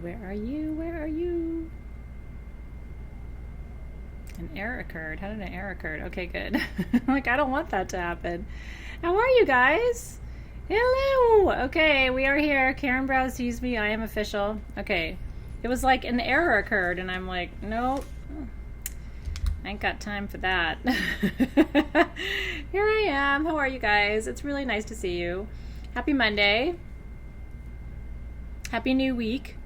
Where are you? Where are you? An error occurred. How did an error occur? Okay, good. Like, I don't want that to happen. How are you guys? Hello. Okay, we are here. Karen Brow sees me. I am official. Okay. It was like an error occurred, and I'm like, nope. I ain't got time for that. Here I am. How are you guys? It's really nice to see you. Happy Monday. Happy new week.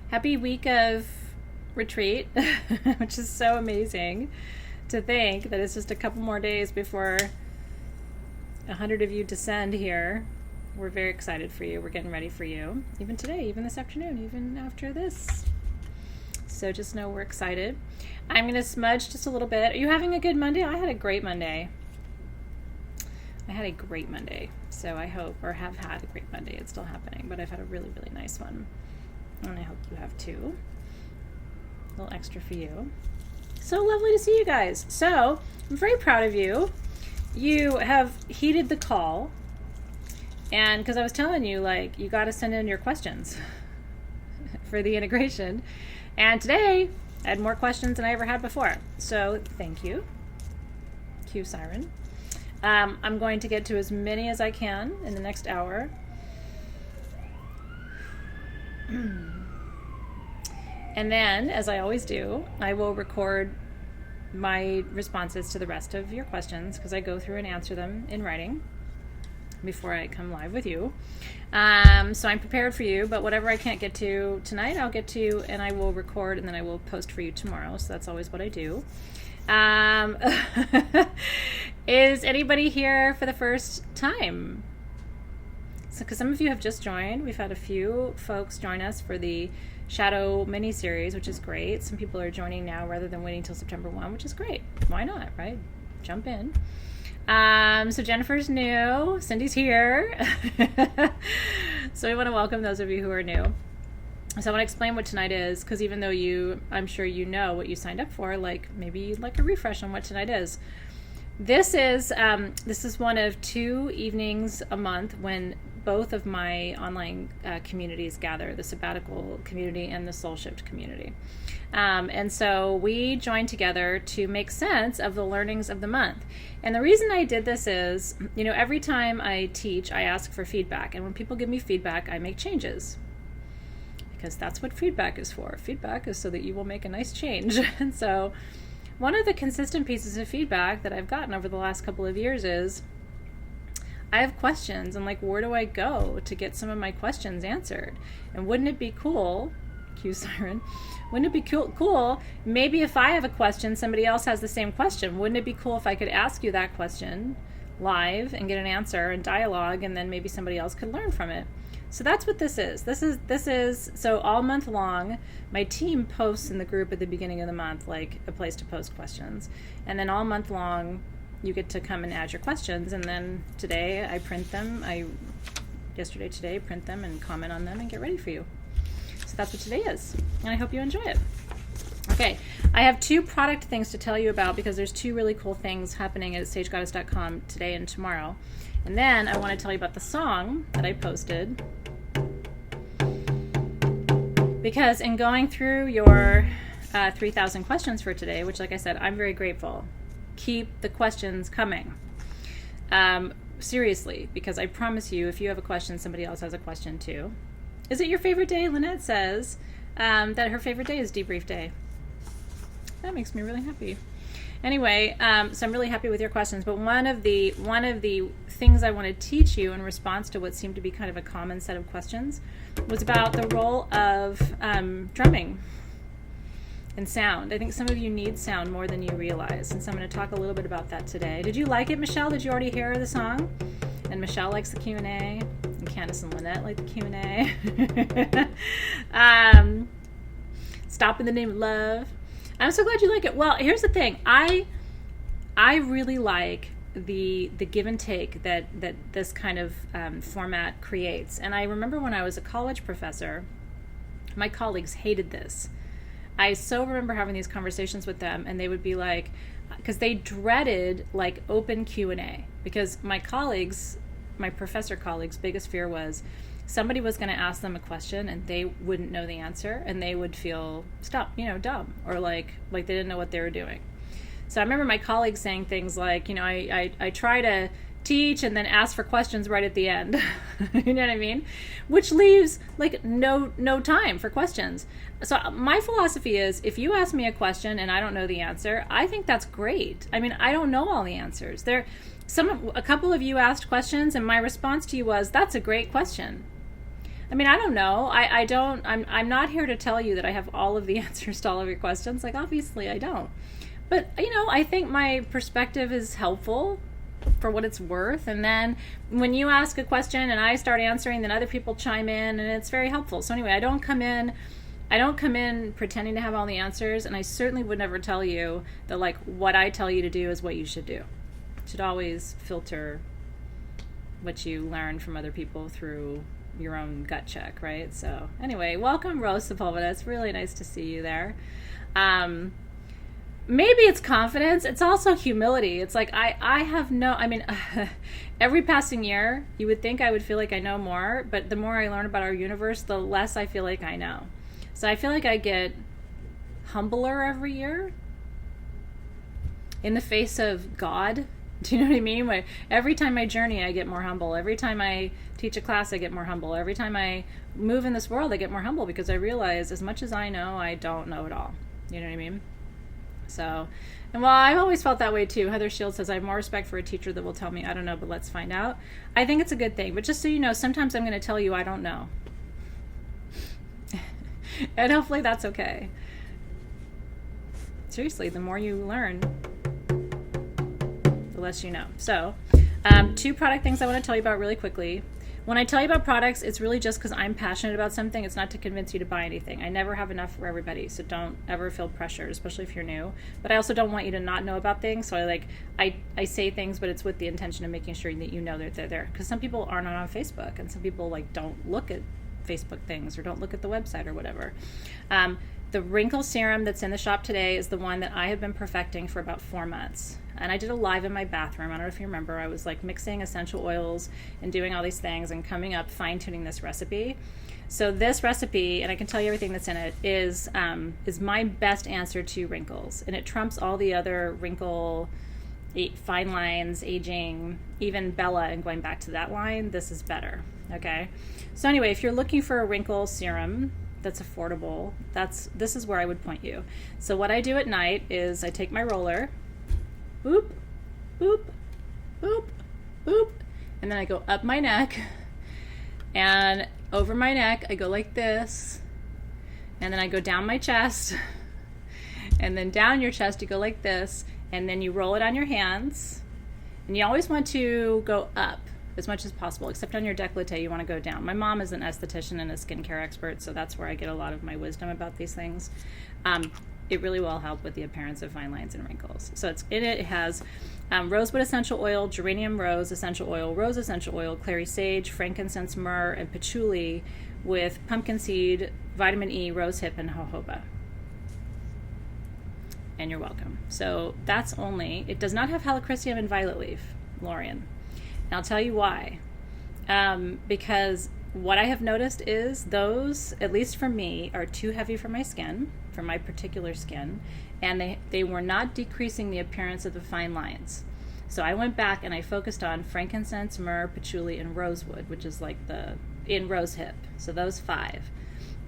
Happy week of retreat, which is so amazing to think that it's just a couple more days before 100 of you descend here. We're very excited for you. We're getting ready for you. Even today, even this afternoon, even after this. So just know we're excited. I'm going to smudge just a little bit. Are you having a good Monday? I had a great Monday. So I hope, or have had a great Monday. It's still happening, but I've had a really, really nice one. And I hope you have too. A little extra for you. So lovely to see you guys. So I'm very proud of you. You have heeded the call. And because I was telling you, like, you got to send in your questions for the integration. And today I had more questions than I ever had before. So thank you. Cue siren. I'm going to get to as many as I can in the next hour. And then, as I always do, I will record my responses to the rest of your questions because I go through and answer them in writing before I come live with you. So I'm prepared for you, but whatever I can't get to tonight, I'll get to, and I will record, and then I will post for you tomorrow. So that's always what I do. Is anybody here for the first time? So, because some of you have just joined, we've had a few folks join us for the Shadow mini-series, which is great. Some people are joining now rather than waiting till September 1, which is great. Why not, right? Jump in. So Jennifer's new. Cindy's here. So we want to welcome those of you who are new. So I want to explain what tonight is, because even though I'm sure you know what you signed up for, like maybe you'd like a refresh on what tonight is. This is one of 2 evenings a month when both of my online communities gather, the sabbatical community and the soul shift community. And so we join together to make sense of the learnings of the month. And the reason I did this is, every time I teach, I ask for feedback. And when people give me feedback, I make changes. Because that's what feedback is for. Feedback is so that you will make a nice change. And so one of the consistent pieces of feedback that I've gotten over the last couple of years is, I have questions, and where do I go to get some of my questions answered? And wouldn't it be cool, cue siren, wouldn't it be cool, maybe if I have a question, somebody else has the same question. Wouldn't it be cool if I could ask you that question live and get an answer and dialogue, and then maybe somebody else could learn from it? So that's what this is. This is so all month long, my team posts in the group at the beginning of the month, like a place to post questions. And then all month long, you get to come and add your questions, and then today I print them. Today, print them and comment on them and get ready for you. So that's what today is, and I hope you enjoy it. Okay, I have 2 product things to tell you about because there's 2 really cool things happening at stagegoddess.com today and tomorrow. And then I want to tell you about the song that I posted, because in going through your 3,000 questions for today, which, like I said, I'm very grateful. Keep the questions coming. Seriously, because I promise you, if you have a question, somebody else has a question too. Is it your favorite day? Lynette says that her favorite day is Debrief Day. That makes me really happy. Anyway, so I'm really happy with your questions. But one of the things I want to teach you in response to what seemed to be kind of a common set of questions was about the role of drumming and sound. I think some of you need sound more than you realize, and so I'm going to talk a little bit about that today. Did you like it, Michelle? Did you already hear the song? And Michelle likes the Q&A, and Candace and Lynette like the Q&A. Stop in the Name of Love. I'm so glad you like it. Well, here's the thing. I really like the give and take that this kind of format creates. And I remember when I was a college professor, my colleagues hated this. I so remember having these conversations with them, and they would be like, because they dreaded open Q&A, because my professor colleagues' biggest fear was, somebody was going to ask them a question and they wouldn't know the answer, and they would feel dumb, or like they didn't know what they were doing. So I remember my colleagues saying things like, I try to teach and then ask for questions right at the end. You know what I mean? Which leaves like no time for questions. So my philosophy is, if you ask me a question and I don't know the answer, I think that's great. I mean, I don't know all the answers. A couple of you asked questions and my response to you was, that's a great question. I mean, I don't know. I'm not here to tell you that I have all of the answers to all of your questions. Like, obviously I don't. But, I think my perspective is helpful for what it's worth. And then when you ask a question and I start answering, then other people chime in, and it's very helpful. So anyway, I don't come in pretending to have all the answers, and I certainly would never tell you that like what I tell you to do is what you should do. You should always filter what you learn from other people through your own gut check, right? So anyway, welcome Rose Sepulveda. It's really nice to see you there. Maybe it's confidence. It's also humility. It's like every passing year, you would think I would feel like I know more, but the more I learn about our universe, the less I feel like I know. So I feel like I get humbler every year in the face of God. Do you know what I mean? Every time I journey, I get more humble. Every time I teach a class, I get more humble. Every time I move in this world, I get more humble, because I realize as much as I know, I don't know it all. You know what I mean? So, and while I've always felt that way too, Heather Shields says, I have more respect for a teacher that will tell me, I don't know, but let's find out. I think it's a good thing. But just so you know, sometimes I'm going to tell you I don't know. And hopefully that's okay. Seriously, the more you learn, the less you know. So, 2 product things I want to tell you about really quickly. When I tell you about products, it's really just because I'm passionate about something. It's not to convince you to buy anything. I never have enough for everybody, so don't ever feel pressured, especially if you're new. But I also don't want you to not know about things, so I say things, but it's with the intention of making sure that you know that they're there. Because some people aren't on Facebook, and some people don't look at Facebook things or don't look at the website or whatever. The wrinkle serum that's in the shop today is the one that I have been perfecting for about 4 months. And I did a live in my bathroom. I don't know if you remember. I was mixing essential oils and doing all these things and coming up, fine-tuning this recipe. So this recipe, and I can tell you everything that's in it, is my best answer to wrinkles. And it trumps all the other wrinkle, fine lines, aging, even Bella, and going back to that line, this is better. Okay? So anyway, if you're looking for a wrinkle serum that's affordable, this is where I would point you. So what I do at night is I take my roller, boop, boop, boop, boop, and then I go up my neck, and over my neck I go like this, and then I go down my chest, and then down your chest you go like this, and then you roll it on your hands, and you always want to go up as much as possible, except on your décolleté you want to go down. My mom is an esthetician and a skincare expert, so that's where I get a lot of my wisdom about these things. It really will help with the appearance of fine lines and wrinkles. So it has rosewood essential oil, geranium rose essential oil, clary sage, frankincense, myrrh, and patchouli, with pumpkin seed, vitamin E, rosehip, and jojoba. And you're welcome. So it does not have helichrysum and violet leaf, Lorian. And I'll tell you why. Because what I have noticed is those, at least for me, are too heavy for my skin, for my particular skin, and they were not decreasing the appearance of the fine lines. So I went back and I focused on frankincense, myrrh, patchouli, and rosewood, which is in rosehip. So those 5.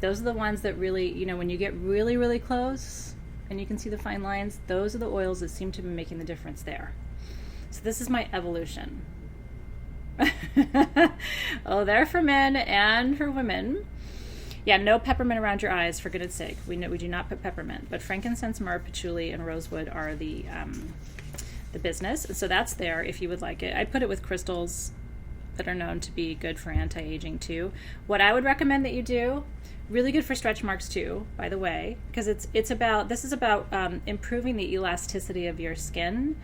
Those are the ones that really, when you get really, really close and you can see the fine lines, those are the oils that seem to be making the difference there. So this is my evolution. Oh, they're for men and for women. Yeah, no peppermint around your eyes, for goodness sake. We do not put peppermint, but frankincense, myrrh, patchouli, and rosewood are the business. And so that's there if you would like it. I put it with crystals that are known to be good for anti-aging too. What I would recommend that you do, really good for stretch marks too, by the way, because this is about improving the elasticity of your skin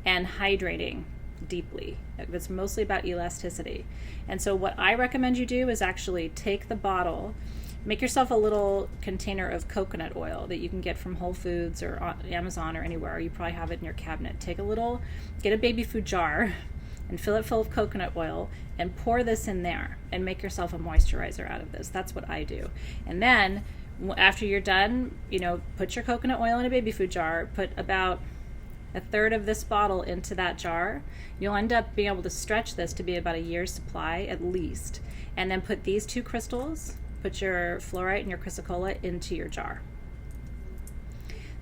and hydrating deeply. It's mostly about elasticity. And so what I recommend you do is actually take the bottle, make yourself a little container of coconut oil that you can get from Whole Foods or on Amazon or anywhere. You probably have it in your cabinet. Get a baby food jar, and fill it full of coconut oil and pour this in there and make yourself a moisturizer out of this. That's what I do. And then after you're done, put your coconut oil in a baby food jar, put about a third of this bottle into that jar. You'll end up being able to stretch this to be about a year's supply at least. And then put these 2 crystals, put your fluorite and your chrysocolla into your jar.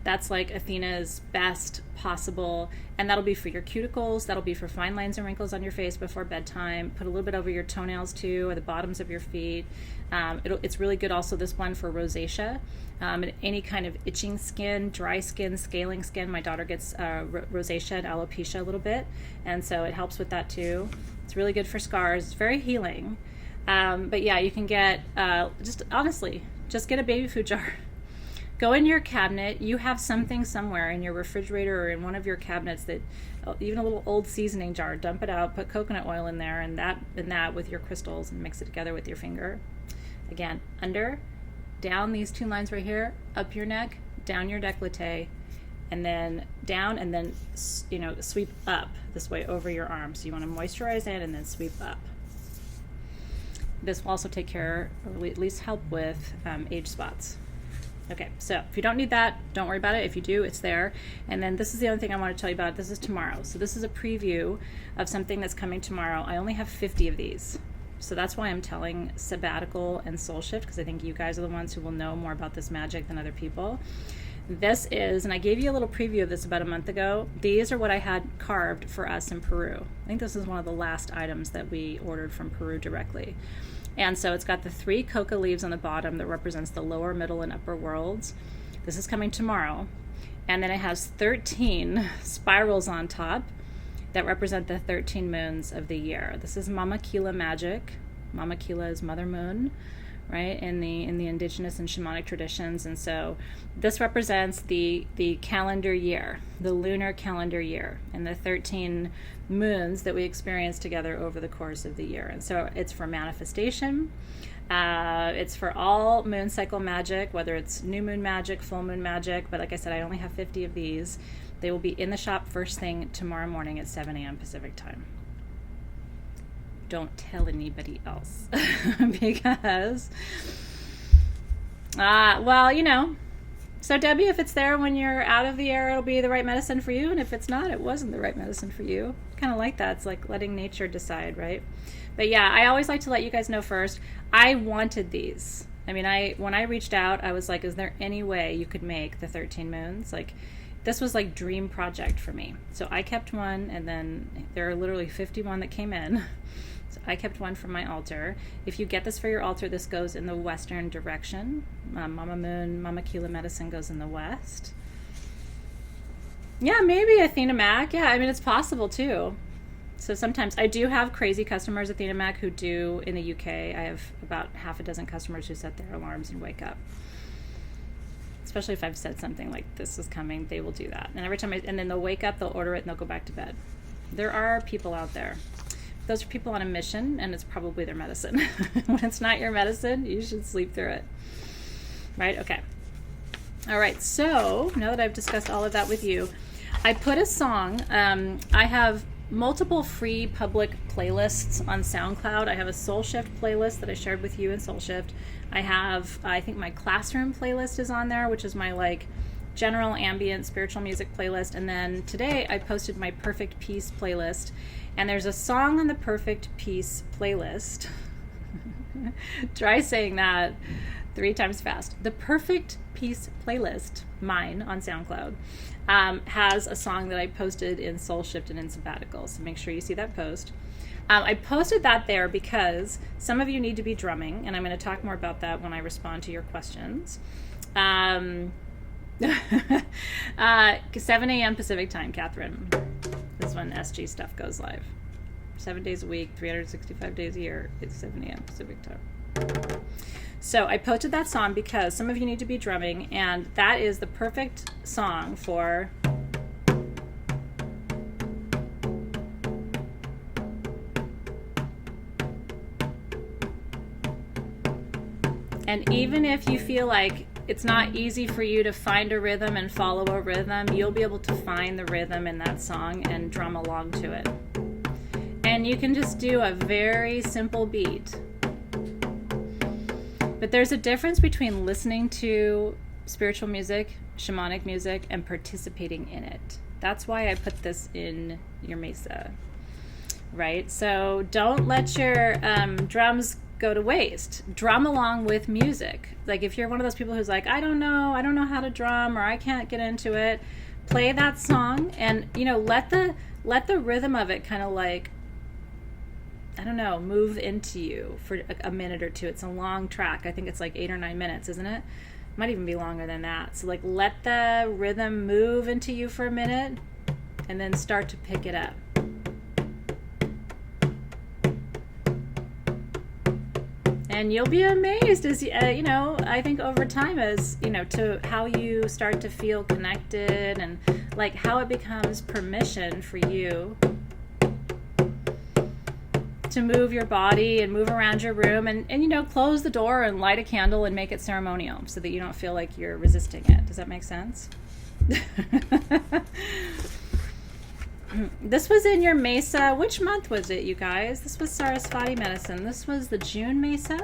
That's like Athena's best possible, and that'll be for your cuticles, that'll be for fine lines and wrinkles on your face before bedtime. Put a little bit over your toenails too, or the bottoms of your feet. It's really good also, this one, for rosacea, and any kind of itching skin, dry skin, scaling skin. My daughter gets rosacea and alopecia a little bit, and so it helps with that too. It's really good for scars. It's very healing. But yeah, you can get, just get a baby food jar. Go in your cabinet. You have something somewhere in your refrigerator or in one of your cabinets, that even a little old seasoning jar, dump it out, put coconut oil in there, and that with your crystals, and mix it together with your finger. Again, down these 2 lines right here, up your neck, down your décolleté, and then down, and then sweep up this way over your arms. So you want to moisturize it and then sweep up. This will also take care, or at least help with, age spots. Okay, so if you don't need that, don't worry about it. If you do, it's there. And then this is the other thing I want to tell you about. This is tomorrow. So this is a preview of something that's coming tomorrow. I only have 50 of these. So that's why I'm telling Sabbatical and Soul Shift, because I think you guys are the ones who will know more about this magic than other people. This is, and I gave you a little preview of this about a month ago. These are what I had carved for us in Peru. I think this is one of the last items that we ordered from Peru directly. And so it's got the 3 coca leaves on the bottom that represents the lower, middle, and upper worlds. This is coming tomorrow. And then it has 13 spirals on top that represent the 13 moons of the year. This is Mama Kila magic. Mama Kila is Mother Moon, right, in the indigenous and shamanic traditions. And so this represents the calendar year, the lunar calendar year, and the 13 moons that we experience together over the course of the year. And so it's for manifestation. It's for all moon cycle magic, whether it's new moon magic, full moon magic. But like I said, I only have 50 of these. They will be in the shop first thing tomorrow morning at 7 a.m. Pacific time. Don't tell anybody else because, so Debbie, if it's there when you're out of the air, it'll be the right medicine for you. And if it's not, it wasn't the right medicine for you. Kind of like that. It's like letting nature decide, right? But yeah, I always like to let you guys know first. I wanted these. I mean, when I reached out, I was like, is there any way you could make the 13 moons? Like, this was like dream project for me. So I kept one, and then there are literally 51 that came in. So I kept one for my altar. If you get this for your altar, this goes in the western direction. Mama Moon, Mama Kila medicine goes in the west. Yeah, maybe Athena Mac. Yeah, I mean, it's possible too. So sometimes I do have crazy customers, Athena Mac, who do in the UK. I have about half a dozen customers who set their alarms and wake up. Especially if I've said something like this is coming, they will do that. And every time and then they'll wake up, they'll order it, and they'll go back to bed. There are people out there. Those are people on a mission, and it's probably their medicine. When it's not your medicine, you should sleep through it. Right? Okay. All right. So now that I've discussed all of that with you, I put a song. I have multiple free public playlists on SoundCloud. I have a Soul Shift playlist that I shared with you in Soul Shift. I think my classroom playlist is on there, which is my like general ambient spiritual music playlist. And then today I posted my Perfect Peace playlist, and there's a song on the Perfect Peace playlist. Try saying that 3 times fast. The Perfect Peace playlist, mine on SoundCloud, has a song that I posted in Soul Shift and in Sabbatical. So make sure you see that post. I posted that there because some of you need to be drumming, and I'm going to talk more about that when I respond to your questions. 7 a.m. Pacific time, Catherine. This when SG stuff goes live. 7 days a week, 365 days a year. It's 7 a.m. Pacific time. So I posted that song because some of you need to be drumming, and that is the perfect song for... And even if you feel like it's not easy for you to find a rhythm and follow a rhythm, you'll be able to find the rhythm in that song and drum along to it. And you can just do a very simple beat. But there's a difference between listening to spiritual music, shamanic music, and participating in it. That's why I put this in your mesa, right? So don't let your drums go to waste. Drum along with music. Like if you're one of those people who's like, I don't know how to drum, or I can't get into it, play that song and, you know, let the rhythm of it kind of like, I don't know, move into you for a minute or two. It's a long track. I think it's like 8 or 9 minutes, isn't it? Might even be longer than that. So like let the rhythm move into you for a minute and then start to pick it up. And you'll be amazed as you know, I think over time, as you know, to how you start to feel connected and like how it becomes permission for you to move your body and move around your room and you know, close the door and light a candle and make it ceremonial so that you don't feel like you're resisting it. Does that make sense? This was in your mesa. Which month was it, you guys? This was Sarasvati medicine. This was the June mesa.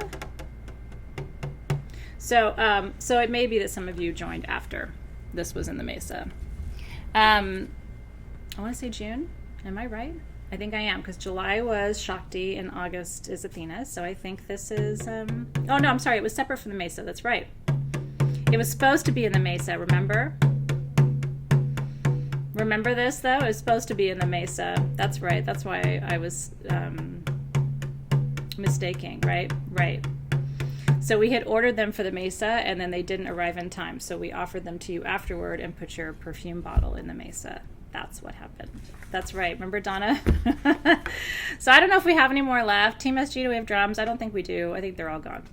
So it may be that some of you joined after this was in the mesa. I want to say June. Am I right? I think I am, because July was Shakti and August is Athena. So I think this is, oh no, I'm sorry. It was separate from the Mesa. That's right. It was supposed to be in the Mesa, remember? Remember this, though? It was supposed to be in the Mesa. That's right. That's why I was mistaking, right? Right. So we had ordered them for the Mesa, and then they didn't arrive in time. So we offered them to you afterward and put your perfume bottle in the Mesa. That's what happened. That's right. Remember, Donna? So I don't know if we have any more left. Team SG, do we have drums? I don't think we do. I think they're all gone.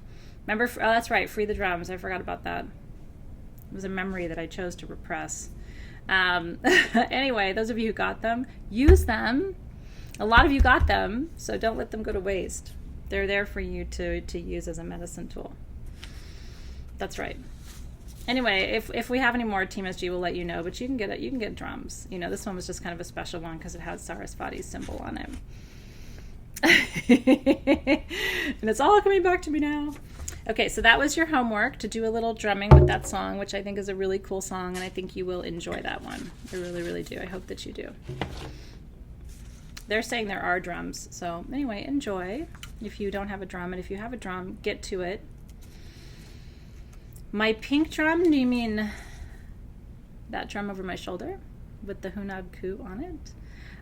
Remember, oh, that's right. Free the drums. I forgot about that. It was a memory that I chose to repress. Anyway, those of you who got them, use them. A lot of you got them, so don't let them go to waste. They're there for you to use as a medicine tool. That's right. Anyway, if we have any more, Team SG will let you know, but you can get it. You can get drums. You know, this one was just kind of a special one because it has Sarasvati's symbol on it. And it's all coming back to me now. Okay, so that was your homework, to do a little drumming with that song, which I think is a really cool song, and I think you will enjoy that one. I really, really do. I hope that you do. They're saying there are drums, so anyway, enjoy. If you don't have a drum, and if you have a drum, get to it. My pink drum, do you mean that drum over my shoulder with the Hunab Ku on it?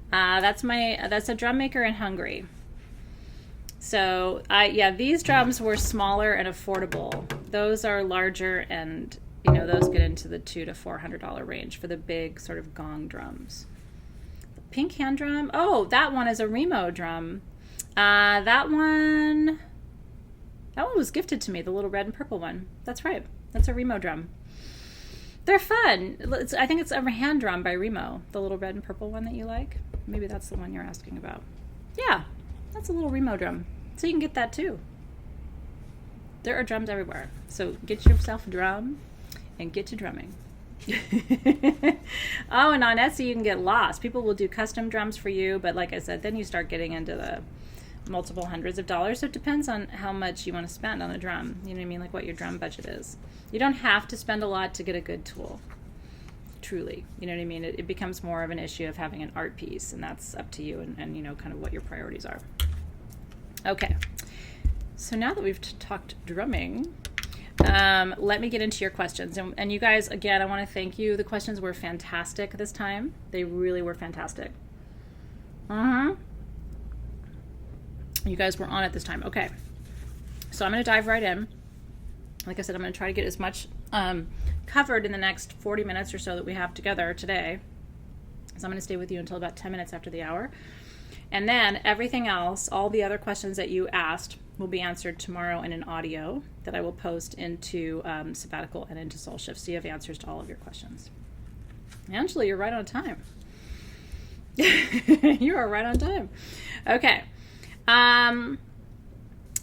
That's a drum maker in Hungary. So yeah, these drums were smaller and affordable. Those are larger, and you know, those get into the $200 to $400 range for the big sort of gong drums. The pink hand drum, oh, that one is a Remo drum. That one was gifted to me, the little red and purple one. That's right. That's a Remo drum. They're fun. I think it's a hand drum by Remo, the little red and purple one that you like. Maybe that's the one you're asking about. Yeah, that's a little Remo drum. So you can get that too. There are drums everywhere. So get yourself a drum and get to drumming. Oh, and on Etsy you can get lost. People will do custom drums for you, but like I said, then you start getting into the multiple hundreds of dollars. So it depends on how much you want to spend on a drum. You know what I mean? Like what your drum budget is. You don't have to spend a lot to get a good tool. Truly. You know what I mean? It becomes more of an issue of having an art piece, and that's up to you and you know, kind of what your priorities are. Okay. So now that we've talked drumming, let me get into your questions. And you guys, again, I want to thank you. The questions were fantastic this time. They really were fantastic. You guys were on it this time. Okay. So I'm going to dive right in. Like I said, I'm going to try to get as much covered in the next 40 minutes or so that we have together today. So I'm going to stay with you until about 10 minutes after the hour. And then everything else, all the other questions that you asked, will be answered tomorrow in an audio that I will post into Sabbatical and into Soul Shift, so you have answers to all of your questions. Angela, you're right on time. You are right on time. Okay.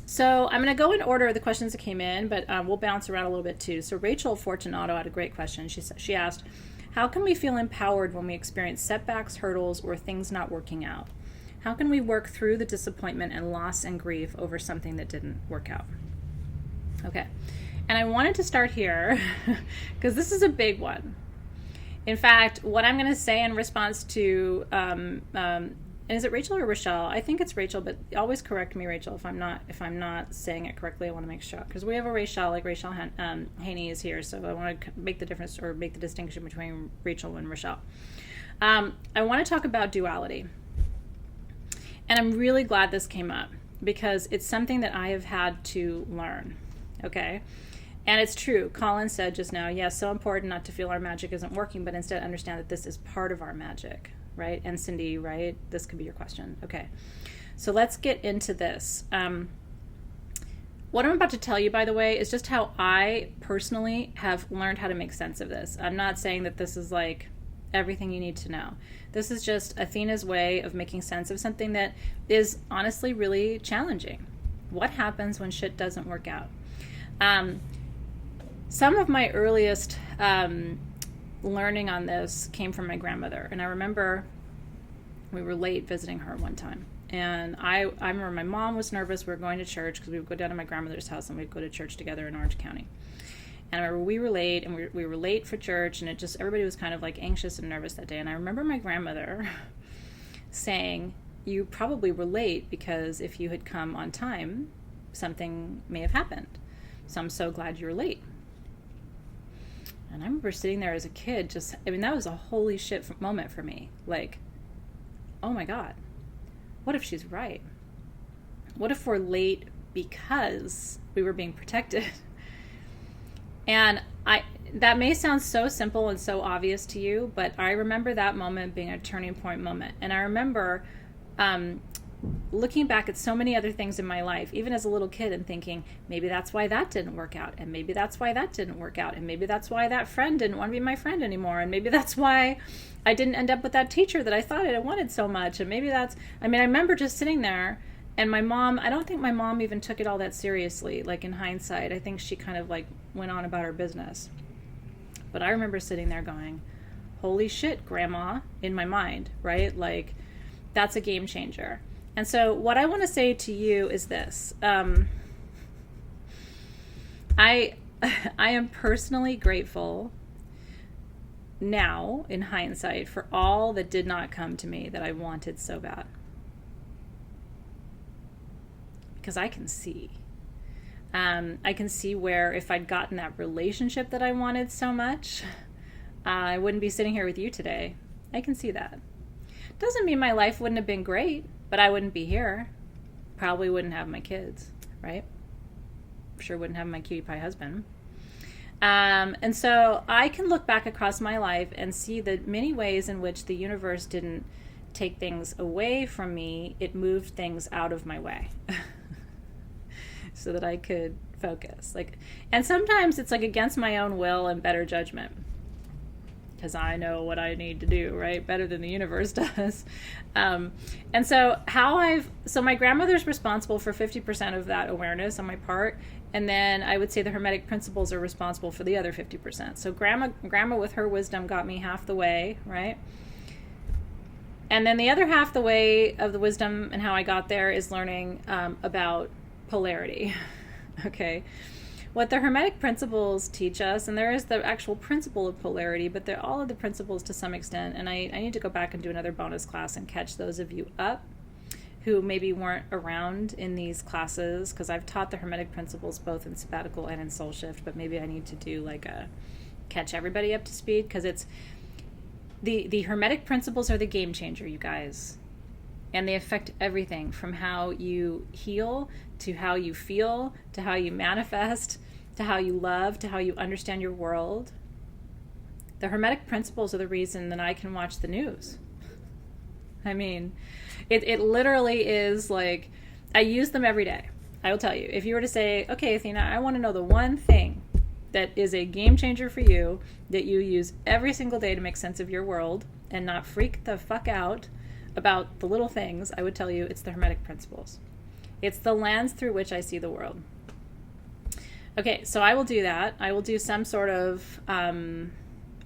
So I'm going to go in order of the questions that came in, but we'll bounce around a little bit too. So Rachel Fortunato had a great question. She asked, how can we feel empowered when we experience setbacks, hurdles, or things not working out? How can we work through the disappointment and loss and grief over something that didn't work out? Okay. And I wanted to start here because this is a big one. In fact, what I'm going to say in response to, and is it Rachel or Rochelle? I think it's Rachel, but always correct me, Rachel, if I'm not saying it correctly. I want to make sure, because we have a Rachel, like Rachel Haney is here, so I want to make the difference or make the distinction between Rachel and Rochelle. I want to talk about duality, and I'm really glad this came up because it's something that I have had to learn. Okay. And it's true. Colin said just now, yes, so important not to feel our magic isn't working, but instead understand that this is part of our magic, right? And Cindy, right? This could be your question. Okay. So let's get into this. What I'm about to tell you, by the way, is just how I personally have learned how to make sense of this. I'm not saying that this is like everything you need to know. This is just Athena's way of making sense of something that is honestly really challenging. What happens when shit doesn't work out? Some of my earliest learning on this came from my grandmother. And I remember we were late visiting her one time. And I remember my mom was nervous. We were going to church because we would go down to my grandmother's house and we'd go to church together in Orange County. And I remember we were late and we were late for church, and it just, everybody was kind of like anxious and nervous that day. And I remember my grandmother saying, you probably were late because if you had come on time, something may have happened. So I'm so glad you were late. And I remember sitting there as a kid, that was a holy shit moment for me. Like, oh my God, what if she's right? What if we're late because we were being protected? And that may sound so simple and so obvious to you, but I remember that moment being a turning point moment. And I remember looking back at so many other things in my life, even as a little kid, and thinking, maybe that's why that didn't work out, and maybe that's why that didn't work out, and maybe that's why that friend didn't want to be my friend anymore, and maybe that's why I didn't end up with that teacher that I thought I wanted so much, and maybe I remember just sitting there, and my mom, I don't think my mom even took it all that seriously, like in hindsight. I think she kind of like went on about her business. But I remember sitting there going, holy shit, Grandma, in my mind, right? Like, that's a game changer. And so what I want to say to you is this. I am personally grateful now, in hindsight, for all that did not come to me that I wanted so bad. Because I can see. I can see where if I'd gotten that relationship that I wanted so much, I wouldn't be sitting here with you today. I can see that. Doesn't mean my life wouldn't have been great, but I wouldn't be here. Probably wouldn't have my kids, right? Sure wouldn't have my cutie pie husband. And so I can look back across my life and see the many ways in which the universe didn't take things away from me. It moved things out of my way so that I could focus. And sometimes it's like against my own will and better judgment, because I know what I need to do, right? Better than the universe does. And so my grandmother's responsible for 50% of that awareness on my part. And then I would say the Hermetic principles are responsible for the other 50%. So grandma with her wisdom got me half the way, right? And then the other half the way of the wisdom and how I got there is learning about polarity. Okay. What the Hermetic principles teach us, and there is the actual principle of polarity, but they're all of the principles to some extent, and I need to go back and do another bonus class and catch those of you up who maybe weren't around in these classes, because I've taught the Hermetic principles both in sabbatical and in Soul Shift, but maybe I need to do like a catch everybody up to speed, because it's the Hermetic principles are the game changer, you guys. And they affect everything from how you heal, to how you feel, to how you manifest, to how you love, to how you understand your world. The Hermetic principles are the reason that I can watch the news. I mean, it literally is like, I use them every day. I will tell you, if you were to say, okay, Athena, I want to know the one thing that is a game changer for you that you use every single day to make sense of your world and not freak the fuck out about the little things, I would tell you it's the Hermetic principles. It's the lens through which I see the world. Okay, so I will do that. I will do some sort of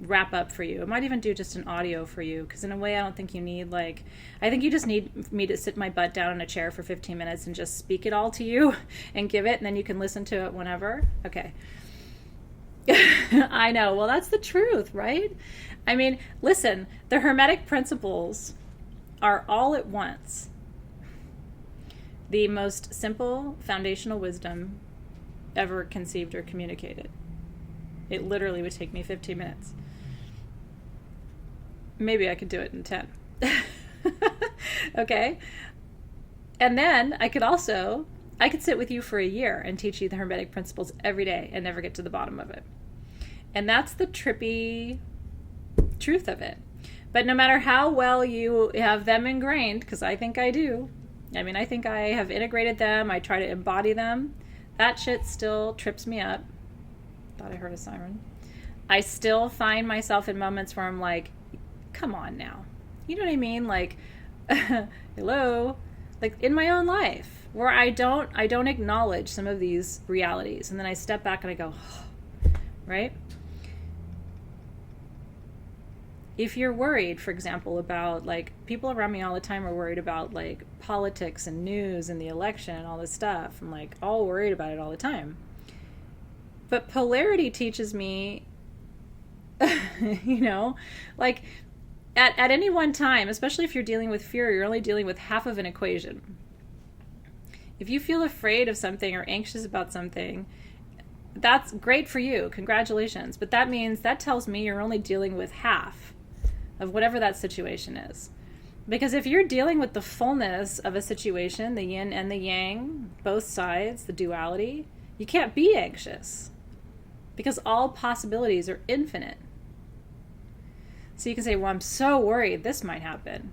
wrap up for you. I might even do just an audio for you, because in a way I don't think you need, like, I think you just need me to sit my butt down in a chair for 15 minutes and just speak it all to you and give it, and then you can listen to it whenever. Okay. I know. Well, that's the truth, right? I mean, listen, the Hermetic principles are all at once the most simple foundational wisdom ever conceived or communicated. It literally would take me 15 minutes. Maybe I could do it in 10. Okay? And then I could sit with you for a year and teach you the Hermetic principles every day and never get to the bottom of it. And that's the trippy truth of it. But no matter how well you have them ingrained, because I think I do, I mean, I think I have integrated them, I try to embody them, that shit still trips me up. Thought I heard a siren. I still find myself in moments where I'm like, come on now. You know what I mean? Like, hello? Like in my own life, where I don't acknowledge some of these realities. And then I step back and I go, oh, right? If you're worried, for example, about, like, people around me all the time are worried about, like, politics and news and the election and all this stuff. I'm like all worried about it all the time. But polarity teaches me, you know, like at any one time, especially if you're dealing with fear, you're only dealing with half of an equation. If you feel afraid of something or anxious about something, that's great for you. Congratulations. But that tells me you're only dealing with half of whatever that situation is. Because if you're dealing with the fullness of a situation, the yin and the yang, both sides, the duality, you can't be anxious. Because all possibilities are infinite. So you can say, well, I'm so worried this might happen.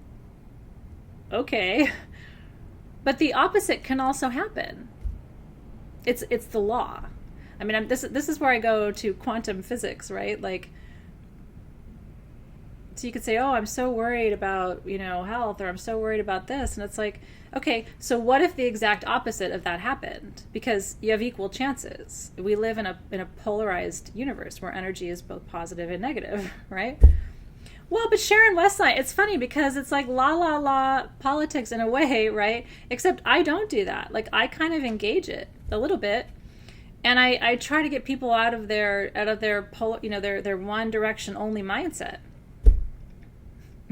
Okay. But the opposite can also happen. It's the law. I mean, this is where I go to quantum physics, right? Like, so you could say, oh, I'm so worried about, you know, health, or I'm so worried about this. And it's like, okay, so what if the exact opposite of that happened? Because you have equal chances. We live in a polarized universe where energy is both positive and negative, right? Well, but Sharon Westline, it's funny because it's like la politics in a way, right? Except I don't do that. Like, I kind of engage it a little bit. And I try to get people out of their their one direction only mindset.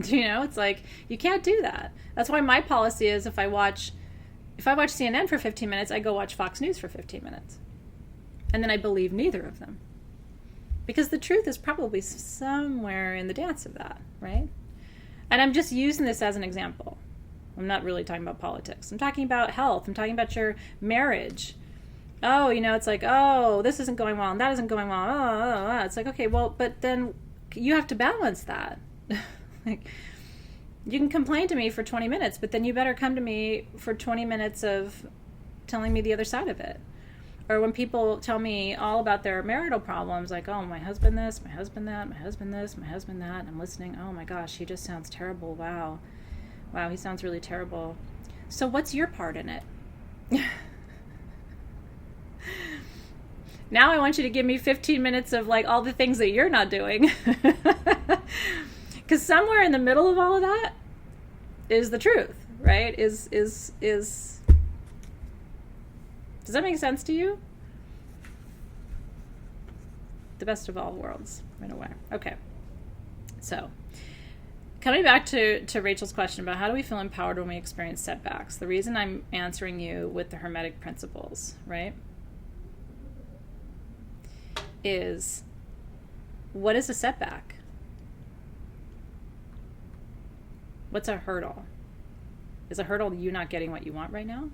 You know, it's like, you can't do that. That's why my policy is if I watch CNN for 15 minutes, I go watch Fox News for 15 minutes. And then I believe neither of them. Because the truth is probably somewhere in the dance of that, right? And I'm just using this as an example. I'm not really talking about politics. I'm talking about health. I'm talking about your marriage. Oh, you know, it's like, oh, this isn't going well and that isn't going well. Oh. It's like, okay, well, but then you have to balance that. Like, you can complain to me for 20 minutes, but then you better come to me for 20 minutes of telling me the other side of it. Or when people tell me all about their marital problems, like, oh, my husband this, my husband that, my husband this, my husband that, and I'm listening, oh my gosh, he just sounds terrible. Wow, he sounds really terrible. So what's your part in it? Now I want you to give me 15 minutes of, like, all the things that you're not doing. Because somewhere in the middle of all of that is the truth, right? Does that make sense to you? The best of all worlds, in a way. Okay. So, coming back to Rachel's question about how do we feel empowered when we experience setbacks, the reason I'm answering you with the Hermetic principles, right, is, what is a setback? What's a hurdle? Is a hurdle you not getting what you want right now?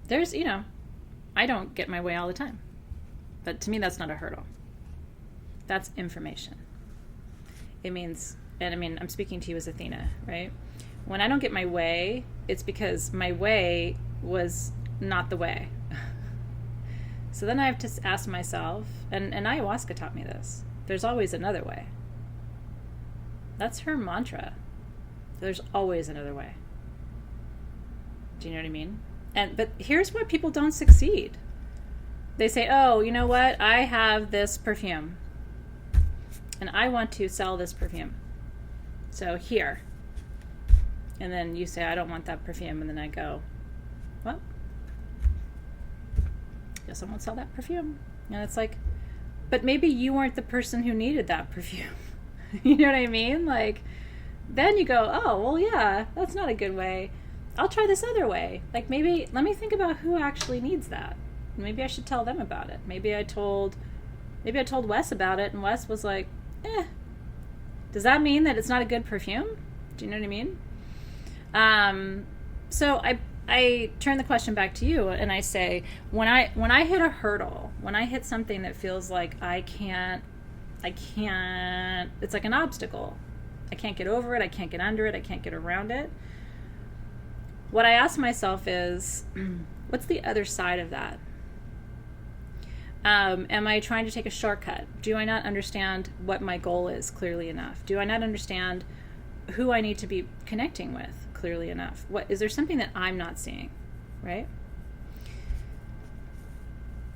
There's, you know, I don't get my way all the time. But to me, that's not a hurdle. That's information. It means, and I mean, I'm speaking to you as Athena, right? When I don't get my way, it's because my way was not the way. So then I have to ask myself, and ayahuasca taught me this, there's always another way. That's her mantra. There's always another way. Do you know what I mean? But here's why people don't succeed. They say, oh, you know what? I have this perfume. and I want to sell this perfume. So here. And then you say, I don't want that perfume. And then I go, well, guess I won't sell that perfume. And it's like, but maybe you weren't the person who needed that perfume. You know what I mean? Like, then you go, oh, well, yeah, that's not a good way. I'll try this other way. Like, maybe, let me think about who actually needs that. Maybe I should tell them about it. Maybe I told Wes about it, and Wes was like, does that mean that it's not a good perfume? Do you know what I mean? So I turn the question back to you, and I say, when I hit a hurdle, when I hit something that feels like I can't, it's like an obstacle. I can't get over it, I can't get under it, I can't get around it. What I ask myself is, what's the other side of that? Am I trying to take a shortcut? Do I not understand what my goal is clearly enough? Do I not understand who I need to be connecting with clearly enough? What is there something that I'm not seeing, right?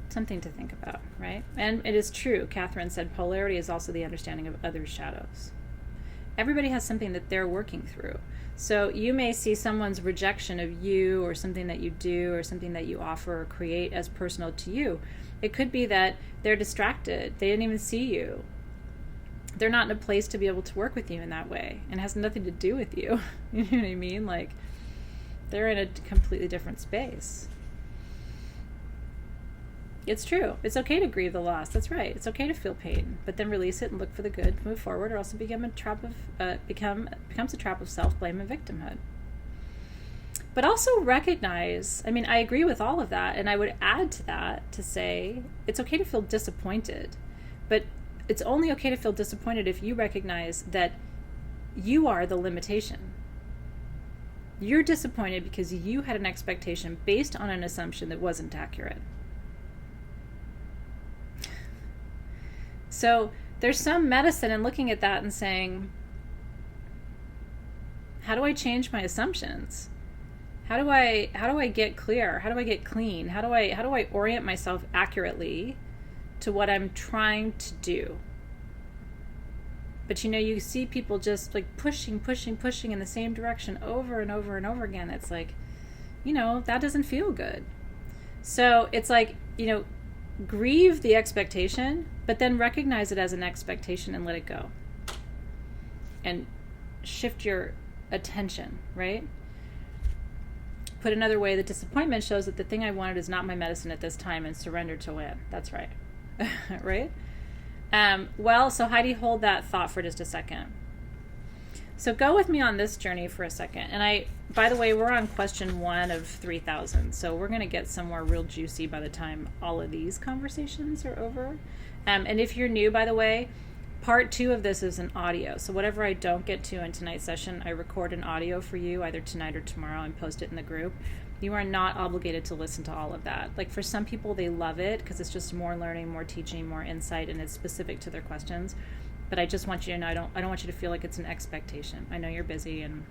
Something to think about, right? And it is true, Catherine said, polarity is also the understanding of others' shadows. Everybody has something that they're working through. So you may see someone's rejection of you or something that you do or something that you offer or create as personal to you. It could be that they're distracted. They didn't even see you. They're not in a place to be able to work with you in that way, and it has nothing to do with you. You know what I mean? Like, they're in a completely different space. It's true. It's okay to grieve the loss. That's right. It's okay to feel pain, but then release it and look for the good, move forward, or else it becomes a trap of self-blame and victimhood. But also recognize, I mean, I agree with all of that, and I would add to that to say it's okay to feel disappointed, but it's only okay to feel disappointed if you recognize that you are the limitation. You're disappointed because you had an expectation based on an assumption that wasn't accurate. So there's some medicine in looking at that and saying, how do I change my assumptions? How do I get clear? How do I get clean? How do I orient myself accurately to what I'm trying to do? But you see people just like pushing in the same direction over and over and over again. It's like, that doesn't feel good. So it's like, grieve the expectation, but then recognize it as an expectation and let it go. And shift your attention, right? Put another way, the disappointment shows that the thing I wanted is not my medicine at this time, and surrender to win. That's right. Right? So Heidi, hold that thought for just a second. So go with me on this journey for a second. And by the way, we're on question 1 of 3,000. So we're going to get somewhere real juicy by the time all of these conversations are over. And if you're new, by the way, part 2 of this is an audio. So whatever I don't get to in tonight's session, I record an audio for you either tonight or tomorrow and post it in the group. You are not obligated to listen to all of that. Like, for some people, they love it because it's just more learning, more teaching, more insight, and it's specific to their questions. But I just want you to know, I don't want you to feel like it's an expectation. I know you're busy, and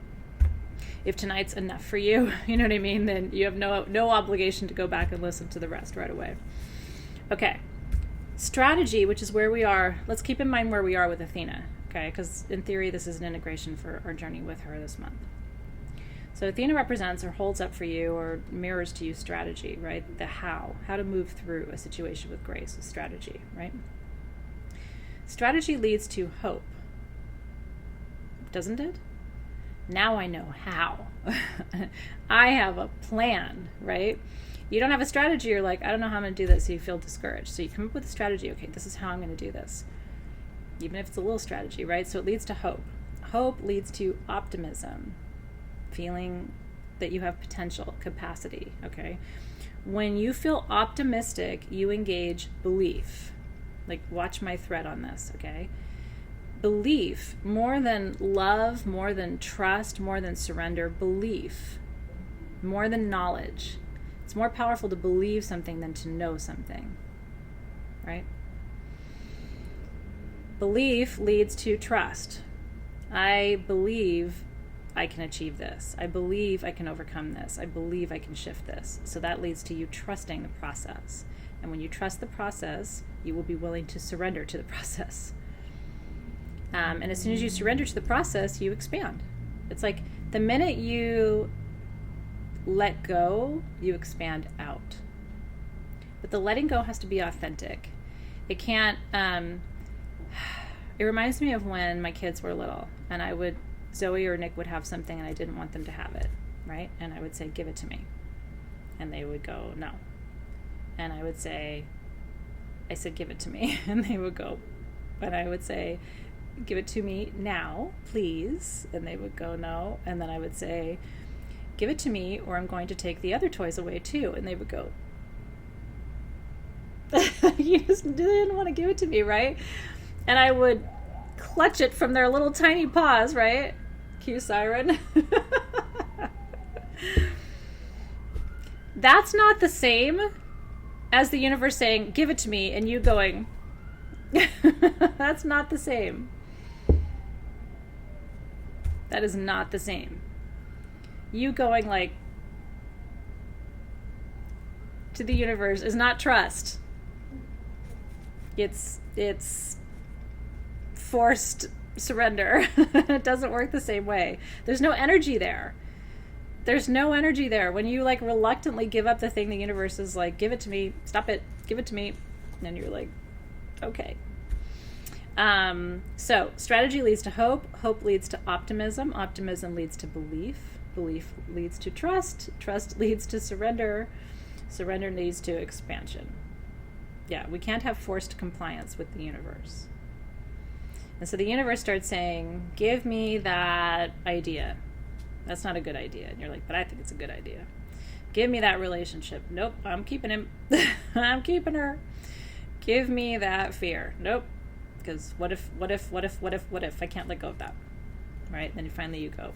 if tonight's enough for you, you know what I mean, then you have no obligation to go back and listen to the rest right away. Okay. Strategy, which is where we are. Let's keep in mind where we are with Athena, okay? Because in theory, this is an integration for our journey with her this month. So Athena represents or holds up for you or mirrors to you strategy, right? The how to move through a situation with grace is strategy, right? Strategy leads to hope, doesn't it? Now I know how. I have a plan, right? You don't have a strategy, you're like, I don't know how I'm going to do this, so you feel discouraged. So you come up with a strategy, okay, this is how I'm going to do this. Even if it's a little strategy, right? So it leads to hope. Hope leads to optimism, feeling that you have potential, capacity, okay? When you feel optimistic, you engage belief. Like, watch my thread on this, okay? Belief, more than love, more than trust, more than surrender, belief, more than knowledge. It's more powerful to believe something than to know something, right? Belief leads to trust. I believe I can achieve this. I believe I can overcome this. I believe I can shift this. So that leads to you trusting the process. And when you trust the process, you will be willing to surrender to the process. And as soon as you surrender to the process, you expand. It's like the minute you let go, you expand out. But the letting go has to be authentic. It can't, it reminds me of when my kids were little and Zoe or Nick would have something and I didn't want them to have it, right? And I would say, give it to me. And they would go, no. And I would say, I said, give it to me. And they would go, and I would say, give it to me now, please. And they would go, no. And then I would say, give it to me or I'm going to take the other toys away too. And they would go, you just didn't want to give it to me, right? And I would clutch it from their little tiny paws, right? Cue siren. That's not the same as the universe saying, give it to me, and you going, that's not the same. That is not the same. You going like to the universe is not trust. It's forced surrender. It doesn't work the same way. There's no energy there. There's no energy there. When you like reluctantly give up the thing, the universe is like, give it to me, stop it, give it to me. And you're like, okay. So strategy leads to hope. Hope leads to optimism. Optimism leads to belief. Belief leads to trust. Trust leads to surrender. Surrender leads to expansion. Yeah, we can't have forced compliance with the universe. And so the universe starts saying, give me that idea. That's not a good idea. And you're like, but I think it's a good idea. Give me that relationship. Nope, I'm keeping him. I'm keeping her. Give me that fear. Nope. Because what if, I can't let go of that. Right? Then finally you go.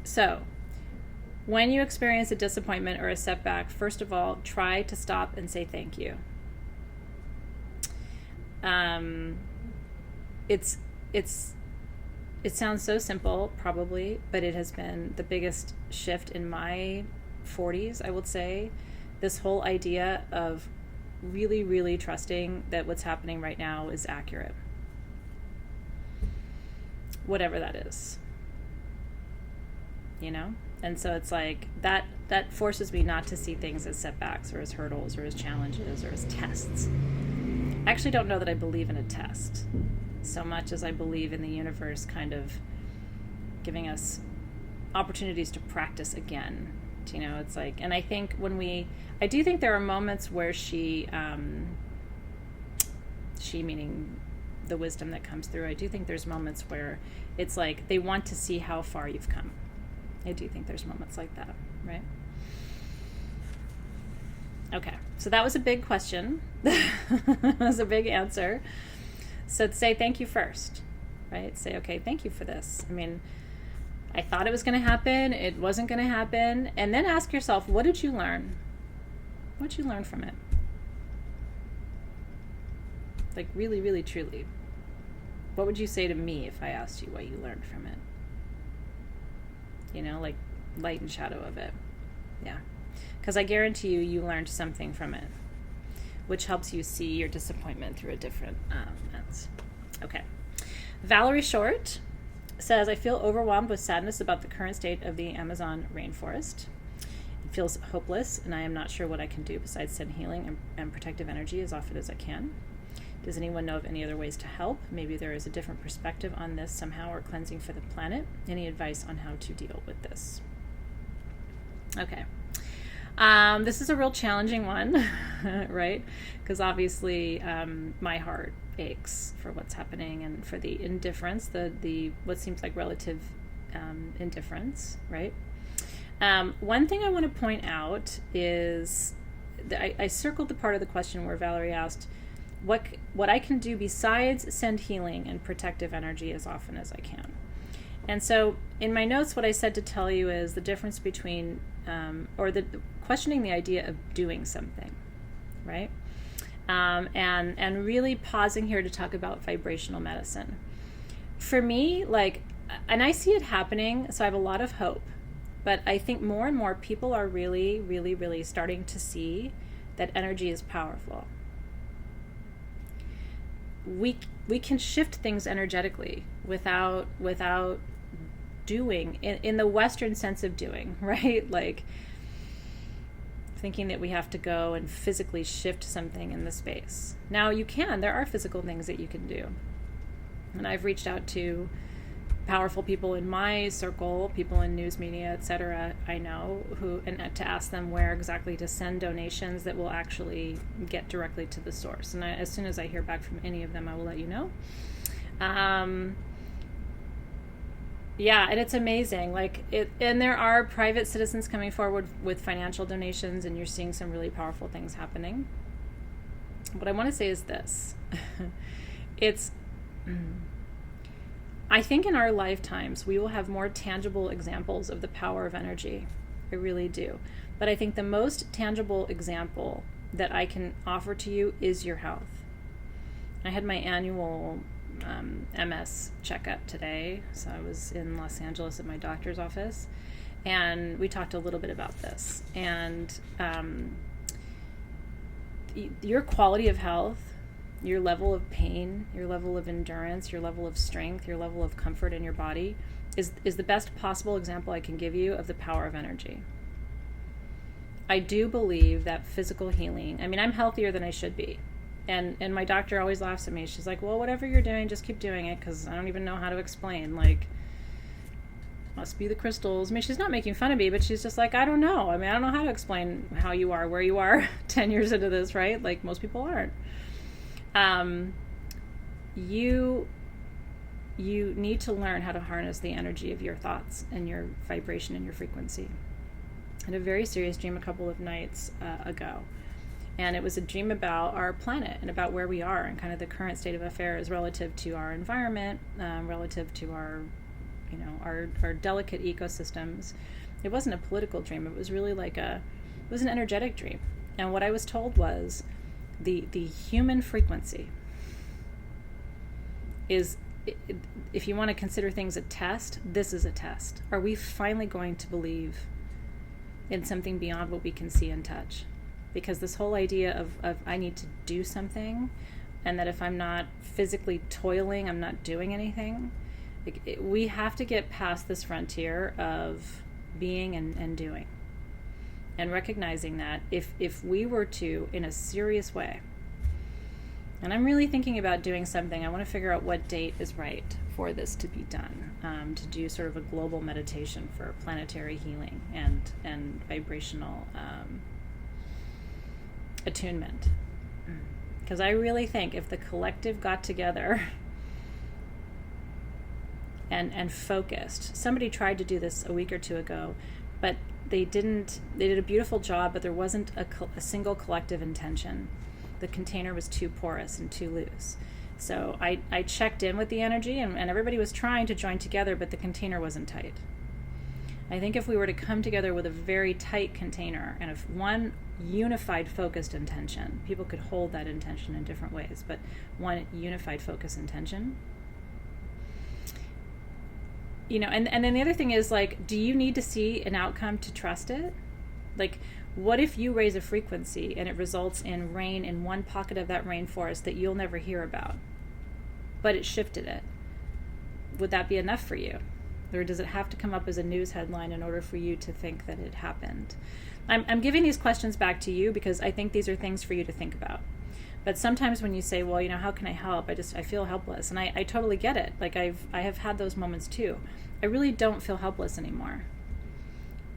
So, when you experience a disappointment or a setback, first of all, try to stop and say thank you. It sounds so simple, probably, but it has been the biggest shift in my 40s, I would say. This whole idea of really, really trusting that what's happening right now is accurate. Whatever that is. You know? And so it's like that forces me not to see things as setbacks or as hurdles or as challenges or as tests. I actually don't know that I believe in a test so much as I believe in the universe kind of giving us opportunities to practice again. You know, it's like, and I think I do think there are moments where she meaning the wisdom that comes through, I do think there's moments where it's like they want to see how far you've come. I do think there's moments like that, right? Okay, so that was a big question. That was a big answer. So say thank you first, right? Say, okay, thank you for this. I mean, I thought it was going to happen. It wasn't going to happen. And then ask yourself, what did you learn? What did you learn from it? Like really, really, truly. What would you say to me if I asked you what you learned from it? You know, like light and shadow of it. Yeah. Because I guarantee you learned something from it, which helps you see your disappointment through a different lens. Okay. Valerie Short says, I feel overwhelmed with sadness about the current state of the Amazon rainforest. It feels hopeless, and I am not sure what I can do besides send healing and protective energy as often as I can. Does anyone know of any other ways to help? Maybe there is a different perspective on this somehow, or cleansing for the planet. Any advice on how to deal with this? Okay. This is a real challenging one, right? Because obviously my heart aches for what's happening and for the indifference, the what seems like relative indifference, right? One thing I want to point out is that I circled the part of the question where Valerie asked, what I can do besides send healing and protective energy as often as I can. And so in my notes, what I said to tell you is the difference between, questioning the idea of doing something, right? And really pausing here to talk about vibrational medicine. For me, and I see it happening, so I have a lot of hope, but I think more and more people are really, really, really starting to see that energy is powerful. we can shift things energetically without doing in the Western sense of doing, right? Like thinking that we have to go and physically shift something in the space. Now there are physical things that you can do. And I've reached out to powerful people in my circle, people in news media, etc. I know and to ask them where exactly to send donations that will actually get directly to the source. And as soon as I hear back from any of them, I will let you know. Yeah, and it's amazing. And there are private citizens coming forward with financial donations, and you're seeing some really powerful things happening. What I want to say is this. I think in our lifetimes, we will have more tangible examples of the power of energy. I really do. But I think the most tangible example that I can offer to you is your health. I had my annual MS checkup today. So I was in Los Angeles at my doctor's office, and we talked a little bit about this. And your quality of health, your level of pain, your level of endurance, your level of strength, your level of comfort in your body is the best possible example I can give you of the power of energy. I do believe that physical healing, I'm healthier than I should be. And my doctor always laughs at me. She's like, well, whatever you're doing, just keep doing it, because I don't even know how to explain. Must be the crystals. She's not making fun of me, but she's just like, I don't know. I don't know how to explain how you are, where you are 10 years into this, right? Like most people aren't. You need to learn how to harness the energy of your thoughts and your vibration and your frequency. I had a very serious dream a couple of nights ago. And it was a dream about our planet and about where we are and kind of the current state of affairs relative to our environment, relative to our delicate ecosystems. It wasn't a political dream. It was really it was an energetic dream. And what I was told was the human frequency is, if you want to consider things a test, this is a test. Are we finally going to believe in something beyond what we can see and touch? Because this whole idea of I need to do something, and that if I'm not physically toiling, I'm not doing anything. We have to get past this frontier of being and doing. And recognizing that if we were to, in a serious way, and I'm really thinking about doing something, I want to figure out what date is right for this to be done, to do sort of a global meditation for planetary healing and vibrational attunement. Because I really think if the collective got together and focused, somebody tried to do this a week or two ago, but they did a beautiful job, but there wasn't a single collective intention. The container was too porous and too loose. So I checked in with the energy, and everybody was trying to join together, but the container wasn't tight. I think if we were to come together with a very tight container and if one unified focused intention, people could hold that intention in different ways, but one unified focused intention, and then the other thing is, do you need to see an outcome to trust it? What if you raise a frequency and it results in rain in one pocket of that rainforest that you'll never hear about, but it shifted it? Would that be enough for you? Or does it have to come up as a news headline in order for you to think that it happened? I'm giving these questions back to you because I think these are things for you to think about. But sometimes when you say, well, how can I help? I feel helpless. And I totally get it. I have had those moments too. I really don't feel helpless anymore.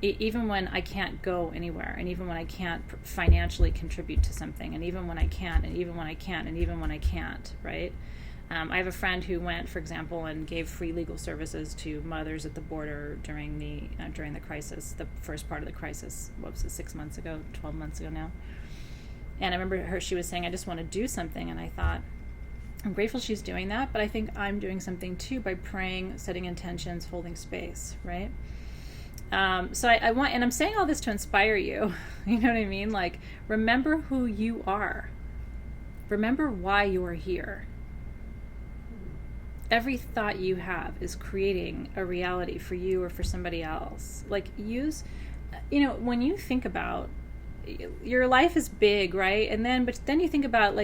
Even when I can't go anywhere, and even when I can't financially contribute to something, and even when I can, and even when I can, and even when I can't, right? I have a friend who went, for example, and gave free legal services to mothers at the border during the crisis, the first part of the crisis. What was it, 6 months ago, 12 months ago now? And I remember she was saying, I just want to do something. And I thought, I'm grateful she's doing that, but I think I'm doing something too by praying, setting intentions, holding space, right? So I want, and I'm saying all this to inspire you. You know what I mean? Remember who you are. Remember why you are here. Every thought you have is creating a reality for you or for somebody else. Use, when you think about your life is big, right? But then you think about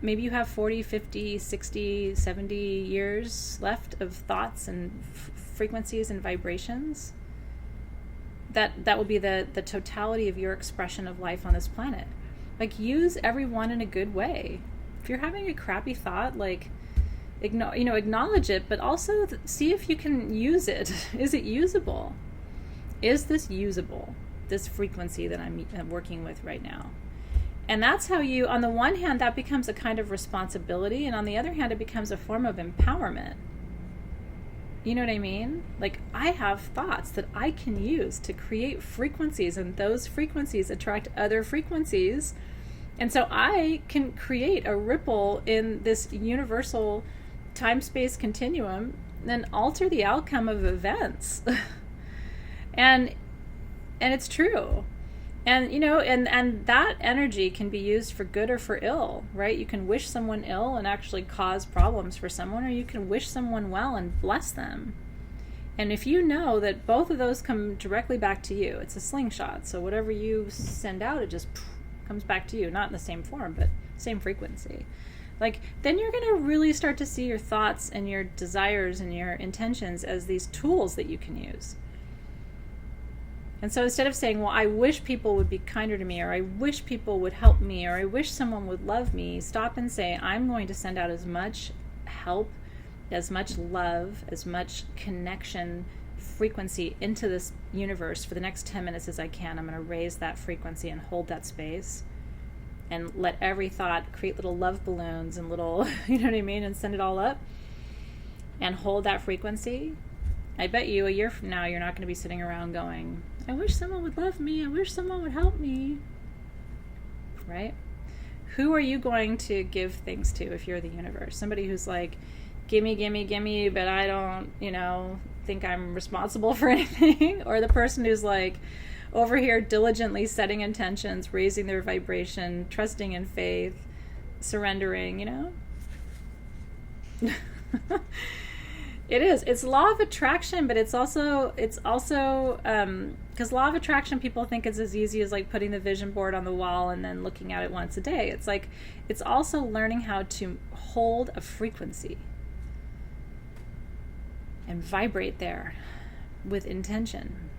maybe you have 40, 50, 60, 70 years left of thoughts and frequencies and vibrations. That will be the totality of your expression of life on this planet. Like, use every one in a good way. If you're having a crappy thought, like, acknowledge it, but also see if you can use it. Is it usable? Is this usable? This frequency that I'm working with right now. And that's how you, on the one hand, that becomes a kind of responsibility, and on the other hand, it becomes a form of empowerment. You know what I mean? Like, I have thoughts that I can use to create frequencies, and those frequencies attract other frequencies. And so I can create a ripple in this universal time-space continuum and alter the outcome of events. and it's true. And, and that energy can be used for good or for ill, right? You can wish someone ill and actually cause problems for someone, or you can wish someone well and bless them. And if you know that both of those come directly back to you, it's a slingshot. So whatever you send out, it just comes back to you, not in the same form, but same frequency. Like, then you're going to really start to see your thoughts and your desires and your intentions as these tools that you can use. And so instead of saying, well, I wish people would be kinder to me, or I wish people would help me, or I wish someone would love me, stop and say, I'm going to send out as much help, as much love, as much connection, frequency into this universe for the next 10 minutes as I can. I'm going to raise that frequency and hold that space and let every thought create little love balloons and little, you know what I mean, and send it all up and hold that frequency. I bet you a year from now, you're not going to be sitting around going, I wish someone would love me. I wish someone would help me. Right? Who are you going to give things to if you're the universe? Somebody who's like, gimme, gimme, gimme, but I don't, think I'm responsible for anything? Or the person who's like over here diligently setting intentions, raising their vibration, trusting in faith, surrendering, It is. It's law of attraction, but it's also because law of attraction, people think it's as easy as like putting the vision board on the wall and then looking at it once a day. It's like, it's also learning how to hold a frequency and vibrate there with intention.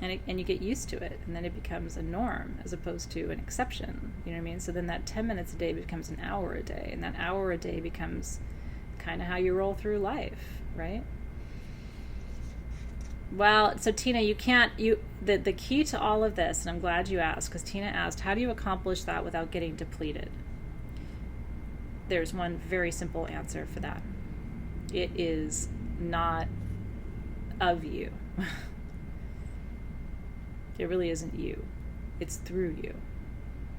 And you get used to it, and then it becomes a norm as opposed to an exception. You know what I mean? So then that 10 minutes a day becomes an hour a day, and that hour a day becomes kind of how you roll through life, right? Well, so Tina, the key to all of this, and I'm glad you asked, because Tina asked, how do you accomplish that without getting depleted? There's one very simple answer for that. It is not of you. It really isn't you. It's through you.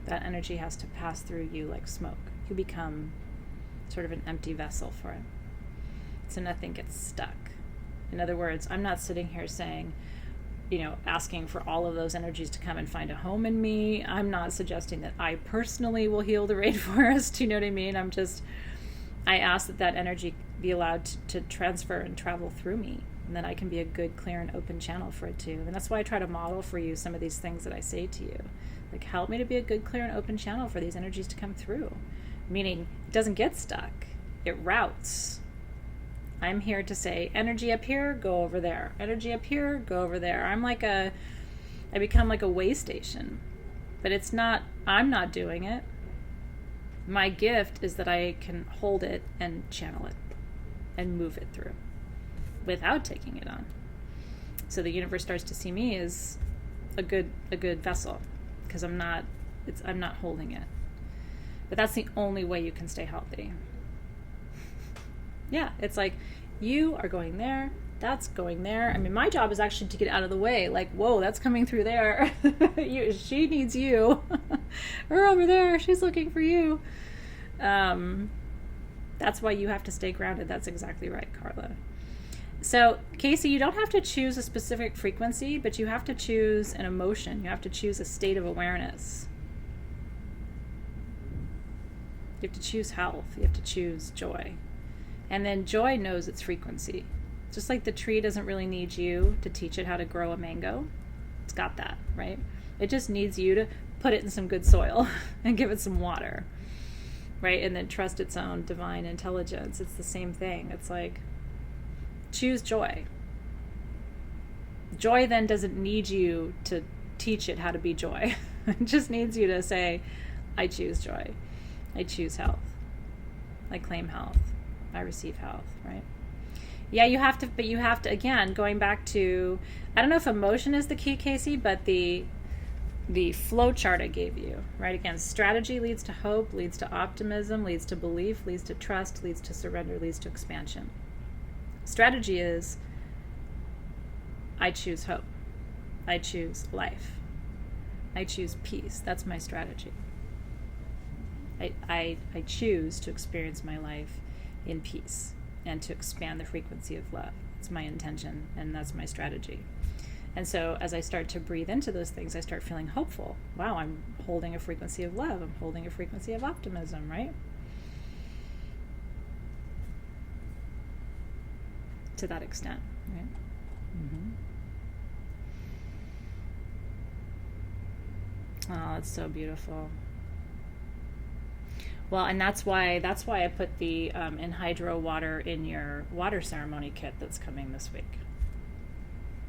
That energy has to pass through you like smoke. You become sort of an empty vessel for it. So nothing gets stuck. In other words, I'm not sitting here saying, asking for all of those energies to come and find a home in me. I'm not suggesting that I personally will heal the rainforest. You know what I mean? I ask that energy be allowed to transfer and travel through me, and that I can be a good, clear, and open channel for it too. And that's why I try to model for you some of these things that I say to you. Like, help me to be a good, clear, and open channel for these energies to come through. Meaning, it doesn't get stuck. It routes. I'm here to say, energy up here, go over there. Energy up here, go over there. I become like a way station. But I'm not doing it. My gift is that I can hold it and channel it and move it through without taking it on. So the universe starts to see me as a good vessel, because I'm not holding it. But that's the only way you can stay healthy. Yeah, it's like, you are going there, that's going there. I mean, my job is actually to get out of the way. Like, whoa, that's coming through there. She needs you. Her over there, she's looking for you. That's why you have to stay grounded. That's exactly right, Carla. So, Casey, you don't have to choose a specific frequency, but you have to choose an emotion. You have to choose a state of awareness. You have to choose health. You have to choose joy. And then joy knows its frequency. Just like the tree doesn't really need you to teach it how to grow a mango. It's got that, right? It just needs you to put it in some good soil and give it some water. right? And then trust its own divine intelligence. It's the same thing. It's like, choose joy. Joy then doesn't need you to teach it how to be joy. It just needs you to say, I choose joy. I choose health. I claim health. I receive health, right? Yeah, you have to, again, going back to, I don't know if emotion is the key, Casey, but the flow chart I gave you, right? Again, strategy leads to hope, leads to optimism, leads to belief, leads to trust, leads to surrender, leads to expansion. Strategy is, I choose hope. I choose life. I choose peace. That's my strategy. I choose to experience my life in peace and to expand the frequency of love. It's my intention, and that's my strategy. And so as I start to breathe into those things, I start feeling hopeful. Wow, I'm holding a frequency of love. I'm holding a frequency of optimism, right? To that extent, right? Oh, it's so beautiful. Well, and that's why I put the anhydro water in your water ceremony kit that's coming this week.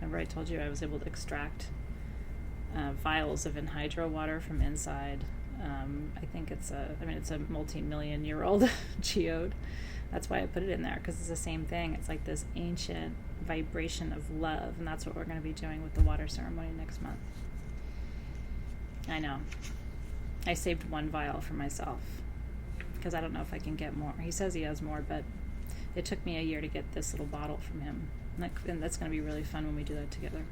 Remember I told you I was able to extract vials of anhydro water from inside. I think it's a multi-million-year-old geode. That's why I put it in there, because it's the same thing. It's like this ancient vibration of love, and that's what we're going to be doing with the water ceremony next month. I know. I saved one vial for myself, because I don't know if I can get more. He says he has more, but it took me a year to get this little bottle from him. And that's going to be really fun when we do that together.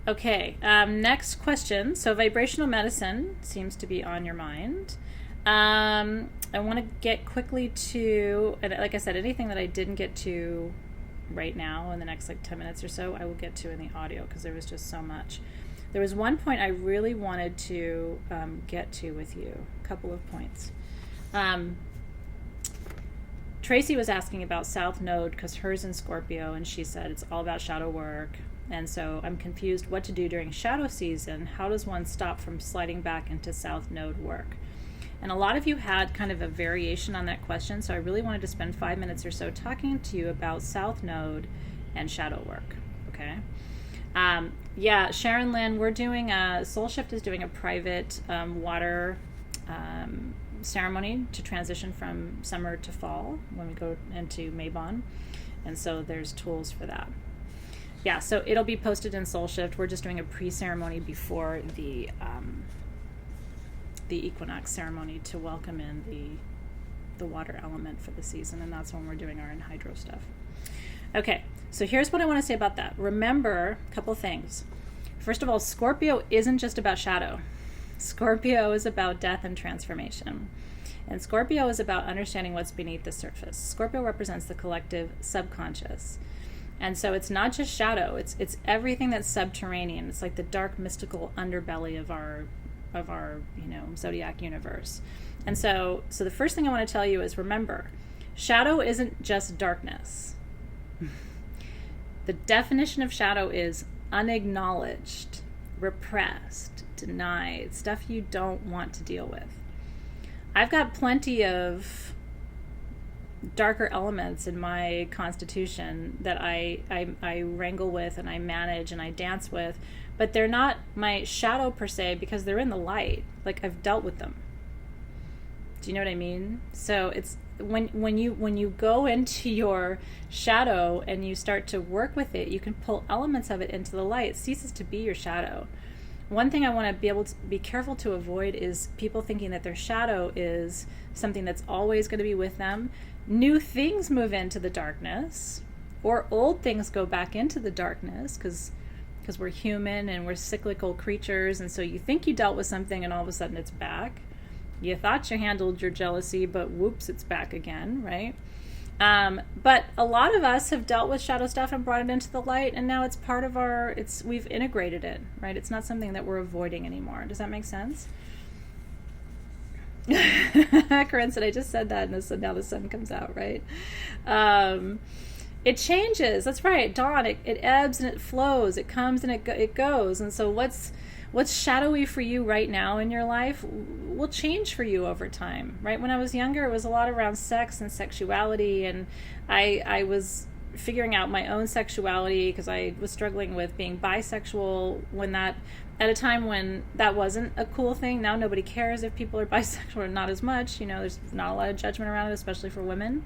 Okay, next question. So vibrational medicine seems to be on your mind. I want to get quickly to, and like I said, anything that I didn't get to right now in the next 10 minutes or so, I will get to in the audio, because there was just so much. There was one point I really wanted to get to with you, a couple of points. Tracy was asking about South Node, because hers in Scorpio, and she said it's all about shadow work. And so I'm confused what to do during shadow season. How does one stop from sliding back into South Node work? And a lot of you had kind of a variation on that question, so I really wanted to spend 5 minutes or so talking to you about South Node and shadow work, okay? Yeah, Sharon Lynn, we're doing Soul Shift is doing a private water ceremony to transition from summer to fall when we go into Mabon. And so there's tools for that. Yeah, so it'll be posted in Soul Shift. We're just doing a pre-ceremony before the equinox ceremony to welcome in the water element for the season, and that's when we're doing our anhydro stuff. Okay, so here's what I want to say about that. Remember a couple things. First of all, Scorpio isn't just about shadow. Scorpio is about death and transformation. And Scorpio is about understanding what's beneath the surface. Scorpio represents the collective subconscious. And so it's not just shadow, it's everything that's subterranean. It's like the dark mystical underbelly of our zodiac universe. And so the first thing I want to tell you is, remember, shadow isn't just darkness. The definition of shadow is unacknowledged, repressed, denied, stuff you don't want to deal with. I've got plenty of darker elements in my constitution that I wrangle with and I manage and I dance with, but they're not my shadow per se, because they're in the light. Like, I've dealt with them. Do you know what I mean? So it's when you go into your shadow and you start to work with it, you can pull elements of it into the light. It ceases to be your shadow. One thing I want to be able to be careful to avoid is people thinking that their shadow is something that's always going to be with them. New things move into the darkness, or old things go back into the darkness, because we're human and we're cyclical creatures, and so you think you dealt with something and all of a sudden it's back. You thought you handled your jealousy, but whoops, it's back again, right? But a lot of us have dealt with shadow stuff and brought it into the light, and now it's part of we've integrated it, right? It's not something that we're avoiding anymore. Does that make sense? Corinne said, I just said that, and now the sun comes out, right? It changes. That's right. Dawn, it ebbs and it flows. It comes and it goes. And so what's what's shadowy for you right now in your life will change for you over time, right? When I was younger, it was a lot around sex and sexuality, and I was figuring out my own sexuality because I was struggling with being bisexual at a time when that wasn't a cool thing. Now nobody cares if people are bisexual or not as much. There's not a lot of judgment around it, especially for women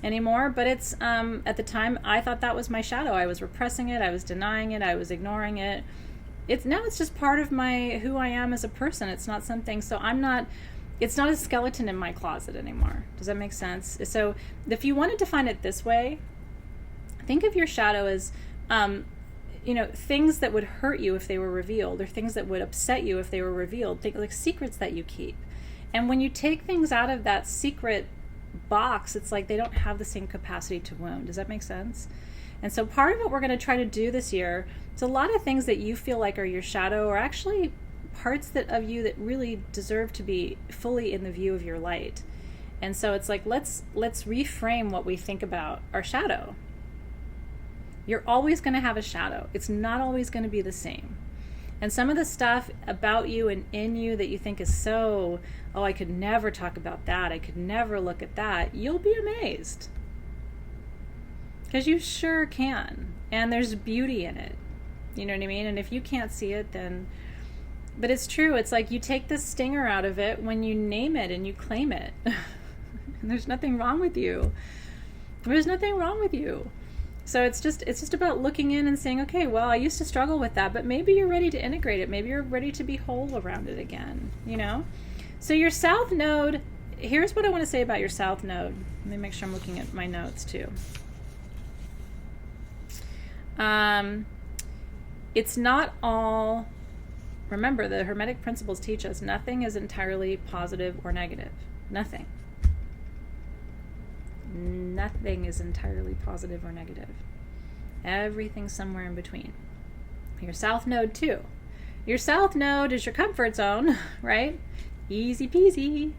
anymore. But it's at the time I thought that was my shadow. I was repressing it, I was denying it, I was ignoring it. It's just part of who I am as a person. It's not something, it's not a skeleton in my closet anymore. Does that make sense? So if you want to define it this way, think of your shadow as things that would hurt you if they were revealed, or things that would upset you if they were revealed, things like secrets that you keep. And when you take things out of that secret box, it's like they don't have the same capacity to wound. Does that make sense? And so part of what we're going to try to do this year is a lot of things that you feel like are your shadow are actually parts of you that really deserve to be fully in the view of your light. And so it's like, let's reframe what we think about our shadow. You're always going to have a shadow. It's not always going to be the same. And some of the stuff about you and in you that you think is so, I could never talk about that, I could never look at that, you'll be amazed. Because you sure can. And there's beauty in it. You know what I mean? And if you can't see it, then... But it's true. It's like you take the stinger out of it when you name it and you claim it. And there's nothing wrong with you. There's nothing wrong with you. So it's just about looking in and saying, okay, well, I used to struggle with that, but maybe you're ready to integrate it. Maybe you're ready to be whole around it again, So your South Node, here's what I want to say about your South Node. Let me make sure I'm looking at my notes too. It's not all, remember, the Hermetic principles teach us nothing is entirely positive or negative. Nothing. Nothing is entirely positive or negative. Everything's somewhere in between. Your South Node too. Your South Node is your comfort zone, right? Easy peasy.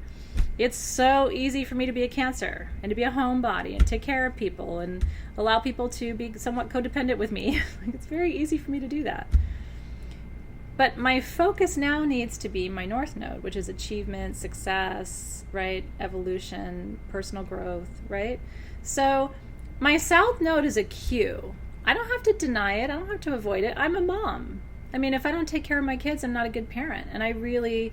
It's so easy for me to be a Cancer and to be a homebody and take care of people and allow people to be somewhat codependent with me. It's very easy for me to do that. But my focus now needs to be my North Node, which is achievement, success, right? Evolution, personal growth, right? So my South Node is a cue. I don't have to deny it. I don't have to avoid it. I'm a mom. I mean, if I don't take care of my kids, I'm not a good parent. And I'm very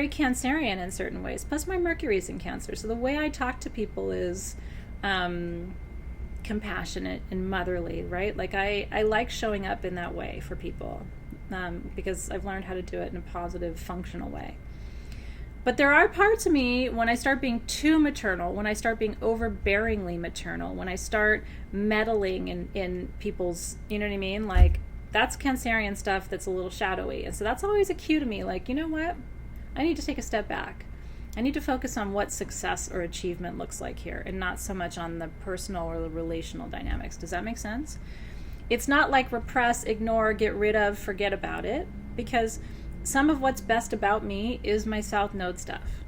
Cancerian in certain ways. Plus my Mercury's in Cancer. So the way I talk to people is compassionate and motherly, right? Like I like showing up in that way for people. Because I've learned how to do it in a positive, functional way. But there are parts of me when I start being too maternal, when I start being overbearingly maternal, when I start meddling in people's, you know what I mean? Like, that's Cancerian stuff that's a little shadowy. And so that's always a cue to me, like, you know what? I need to take a step back. I need to focus on what success or achievement looks like here and not so much on the personal or the relational dynamics. Does that make sense? It's not like repress, ignore, get rid of, forget about it, because some of what's best about me is my South Node stuff.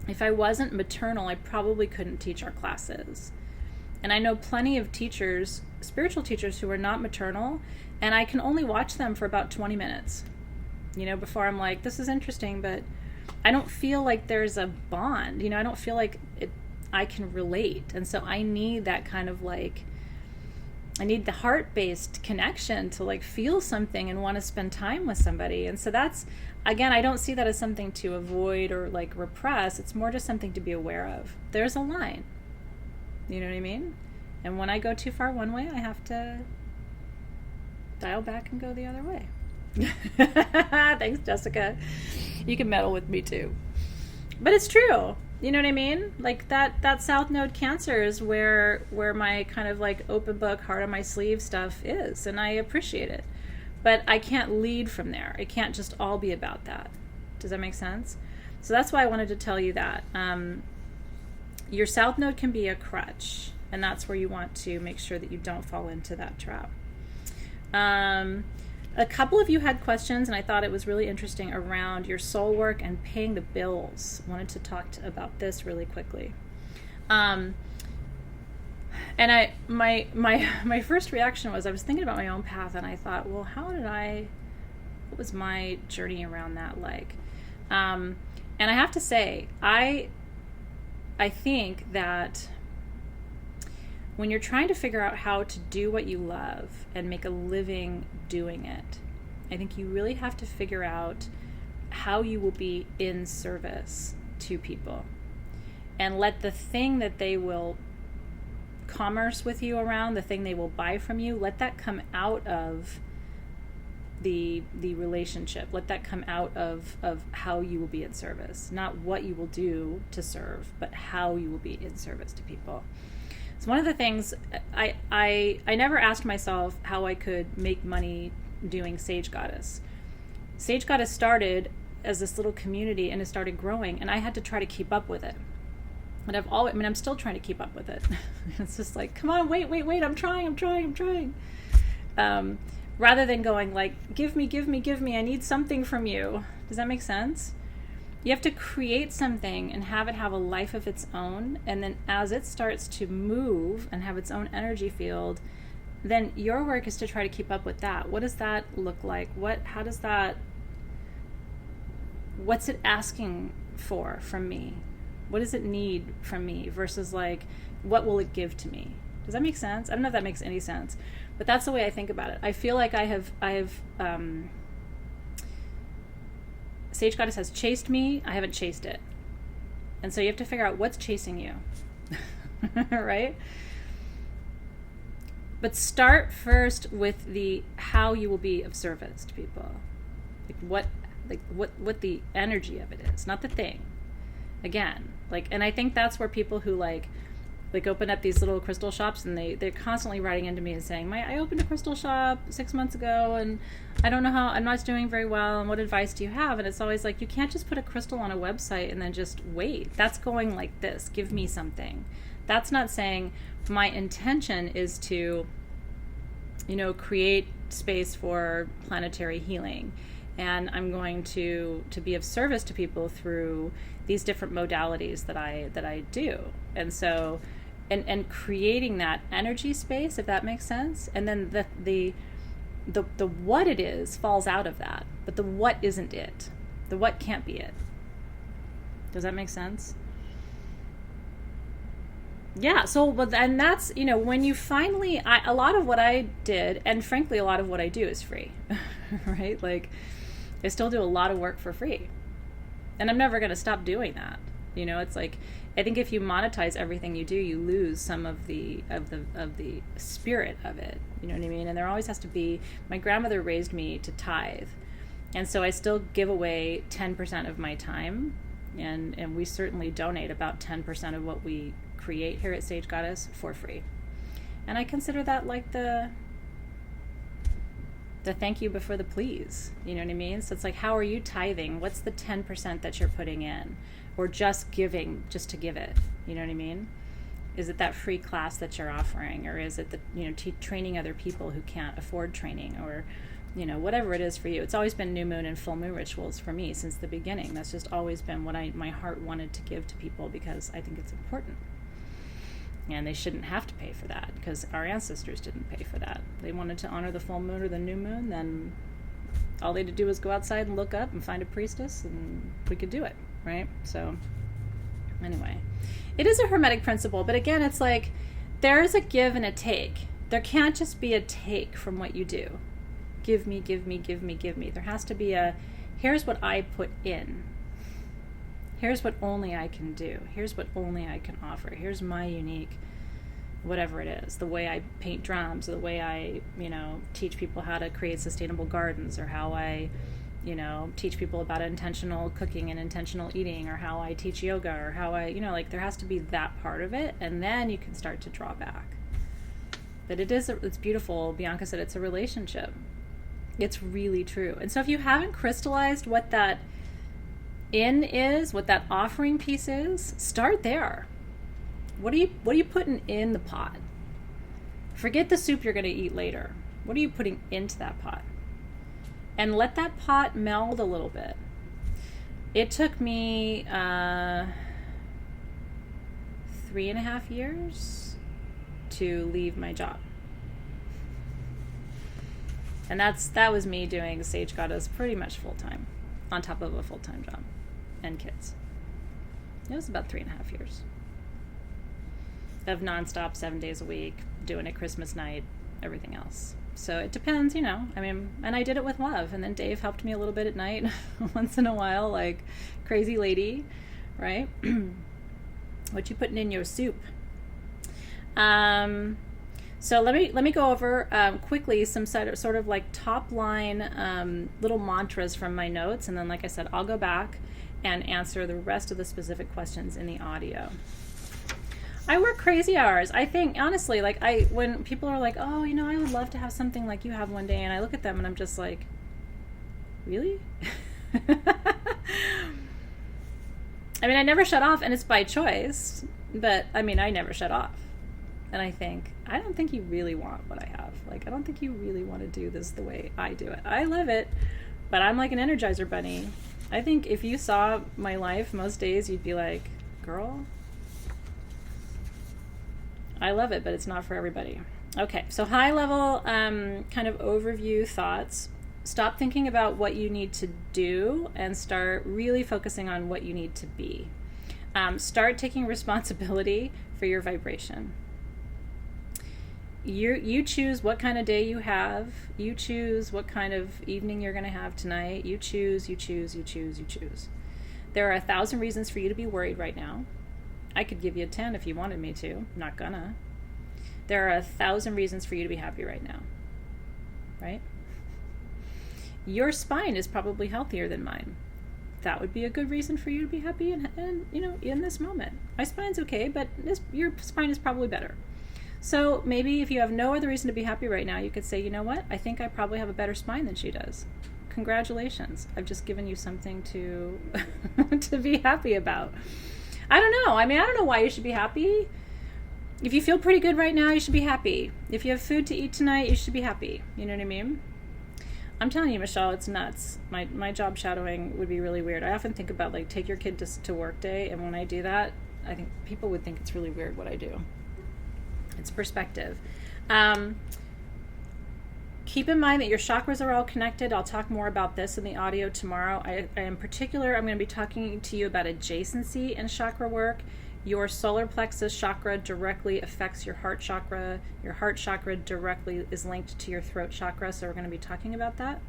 If I wasn't maternal, I probably couldn't teach our classes. And I know plenty of teachers, spiritual teachers, who are not maternal, and I can only watch them for about 20 minutes, before I'm like, this is interesting, but I don't feel like there's a bond, I don't feel like I can relate. And so I need that kind of I need the heart-based connection to feel something and want to spend time with somebody. And so that's, again, I don't see that as something to avoid or repress. It's more just something to be aware of. There's a line. You know what I mean? And when I go too far one way, I have to dial back and go the other way. Thanks, Jessica. You can meddle with me too. But it's true. You know what I mean? That South Node Cancer is where my kind of open book, heart on my sleeve stuff is, and I appreciate it. But I can't lead from there. It can't just all be about that. Does that make sense? So that's why I wanted to tell you that. Your South Node can be a crutch, and that's where you want to make sure that you don't fall into that trap. A couple of you had questions, and I thought it was really interesting around your soul work and paying the bills. I wanted to talk about this really quickly. And my first reaction was I was thinking about my own path, and I thought, well, What was my journey around that like? And I have to say, I think that when you're trying to figure out how to do what you love and make a living doing it, I think you really have to figure out how you will be in service to people, and let the thing that they will commerce with you around, the thing they will buy from you, let that come out of the relationship. Let that come out of how you will be in service, not what you will do to serve, but how you will be in service to people. So one of the things I never asked myself how I could make money doing Sage Goddess. Sage Goddess started as this little community and it started growing, and I had to try to keep up with it. And I'm still trying to keep up with it. It's just like, come on, wait, I'm trying. Rather than going like, give me, I need something from you. Does that make sense? You have to create something and have it have a life of its own. And then as it starts to move and have its own energy field, then your work is to try to keep up with that. What does that look like? What's it asking for from me? What does it need from me versus like, what will it give to me? Does that make sense? I don't know if that makes any sense, but that's the way I think about it. I feel like I have Sage Goddess has chased me. I haven't chased it. And so you have to figure out what's chasing you, right? But start first with the how you will be of service to people. What the energy of it is, not the thing. Again, and I think that's where people who open up these little crystal shops, and they're constantly writing into me and saying, I opened a crystal shop 6 months ago and I don't know how, I'm not doing very well, and what advice do you have? And it's always like, you can't just put a crystal on a website and then just wait. That's going like this, give me something. That's not saying my intention is to, create space for planetary healing. And I'm going to be of service to people through these different modalities that I do. And so, and creating that energy space, if that makes sense. And then the what it is falls out of that, but the what isn't it. The what can't be it. Does that make sense? Yeah. So, and that's, when you finally, a lot of what I did, and frankly, a lot of what I do is free, right? I still do a lot of work for free, and I'm never going to stop doing that. It's like, I think if you monetize everything you do, you lose some of the spirit of it. You know what I mean? And there always has to be, my grandmother raised me to tithe. And so I still give away 10% of my time, and we certainly donate about 10% of what we create here at Sage Goddess for free. And I consider that like the thank you before the please. You know what I mean? So it's like, how are you tithing? What's the 10% that you're putting in? Or just giving, just to give it? You know what I mean? Is it that free class that you're offering? Or is it the, training other people who can't afford training? Or, whatever it is for you. It's always been new moon and full moon rituals for me since the beginning. That's just always been what my heart wanted to give to people, because I think it's important. And they shouldn't have to pay for that, because our ancestors didn't pay for that. They wanted to honor the full moon or the new moon, then all they had to do was go outside and look up and find a priestess, and we could do it, right? So anyway, it is a hermetic principle, but again, it's like there is a give and a take. There can't just be a take from what you do. Give me. There has to be a, here's what I put in. Here's what only I can do. Here's what only I can offer. Here's my unique, whatever it is, the way I paint drums, or the way I, teach people how to create sustainable gardens, or how I, teach people about intentional cooking and intentional eating, or how I teach yoga, or how I, there has to be that part of it. And then you can start to draw back. But it's beautiful. Bianca said it's a relationship. It's really true. And so if you haven't crystallized what that is, what that offering piece is, start there. What are you putting in the pot? Forget the soup you're going to eat later. What are you putting into that pot? And let that pot meld a little bit. It took me 3.5 years to leave my job. And that was me doing Sage Goddess pretty much full-time, on top of a full-time job and kids. It was about 3.5 years of nonstop, 7 days a week, doing it Christmas night, everything else. So it depends, and I did it with love. And then Dave helped me a little bit at night once in a while, like crazy lady, right? What you putting in your soup? So let me go over quickly some sort of like top line little mantras from my notes, and then, like I said, I'll go back and answer the rest of the specific questions in the audio. I work crazy hours. I think, honestly, like when people are like, oh, I would love to have something like you have one day, and I look at them and I'm just like, really? I mean, I never shut off, and it's by choice, but I never shut off. And I don't think you really want what I have. Like, I don't think you really want to do this the way I do it. I love it, but I'm like an Energizer bunny. I think if you saw my life most days, you'd be like, girl, I love it, but it's not for everybody. Okay, so high level kind of overview thoughts. Stop thinking about what you need to do and start really focusing on what you need to be. Start taking responsibility for your vibration. You choose what kind of day you have. You choose what kind of evening you're going to have tonight. You choose. There are 1,000 reasons for you to be worried right now. I could give you 10 if you wanted me to. Not gonna. There are 1,000 reasons for you to be happy right now. Right? Your spine is probably healthier than mine. That would be a good reason for you to be happy and in this moment. My spine's okay, but your spine is probably better. So maybe if you have no other reason to be happy right now, you could say, you know what? I think I probably have a better spine than she does. Congratulations. I've just given you something to to be happy about. I don't know. I don't know why you should be happy. If you feel pretty good right now, you should be happy. If you have food to eat tonight, you should be happy. You know what I mean? I'm telling you, Michelle, it's nuts. My job shadowing would be really weird. I often think about, like, take your kid to work day, and when I do that, I think people would think it's really weird what I do. It's perspective. Keep in mind that your chakras are all connected. I'll talk more about this in the audio tomorrow. In particular, I'm going to be talking to you about adjacency in chakra work. Your solar plexus chakra directly affects your heart chakra. Your heart chakra directly is linked to your throat chakra, so we're going to be talking about that.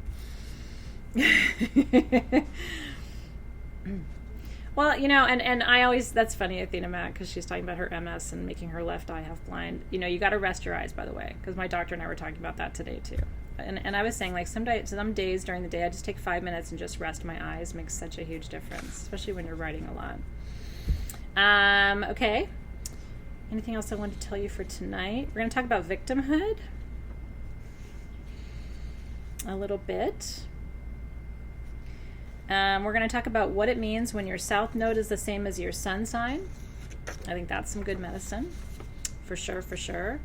Well, and I always, that's funny, Athena Matt, because she's talking about her MS and making her left eye half blind. You got to rest your eyes, by the way, because my doctor and I were talking about that today, too. And I was saying, like, some days during the day, I just take 5 minutes and just rest my eyes. It makes such a huge difference, especially when you're writing a lot. Okay. Anything else I wanted to tell you for tonight? We're going to talk about victimhood a little bit. We're going to talk about what it means when your south node is the same as your sun sign. I think that's some good medicine, for sure.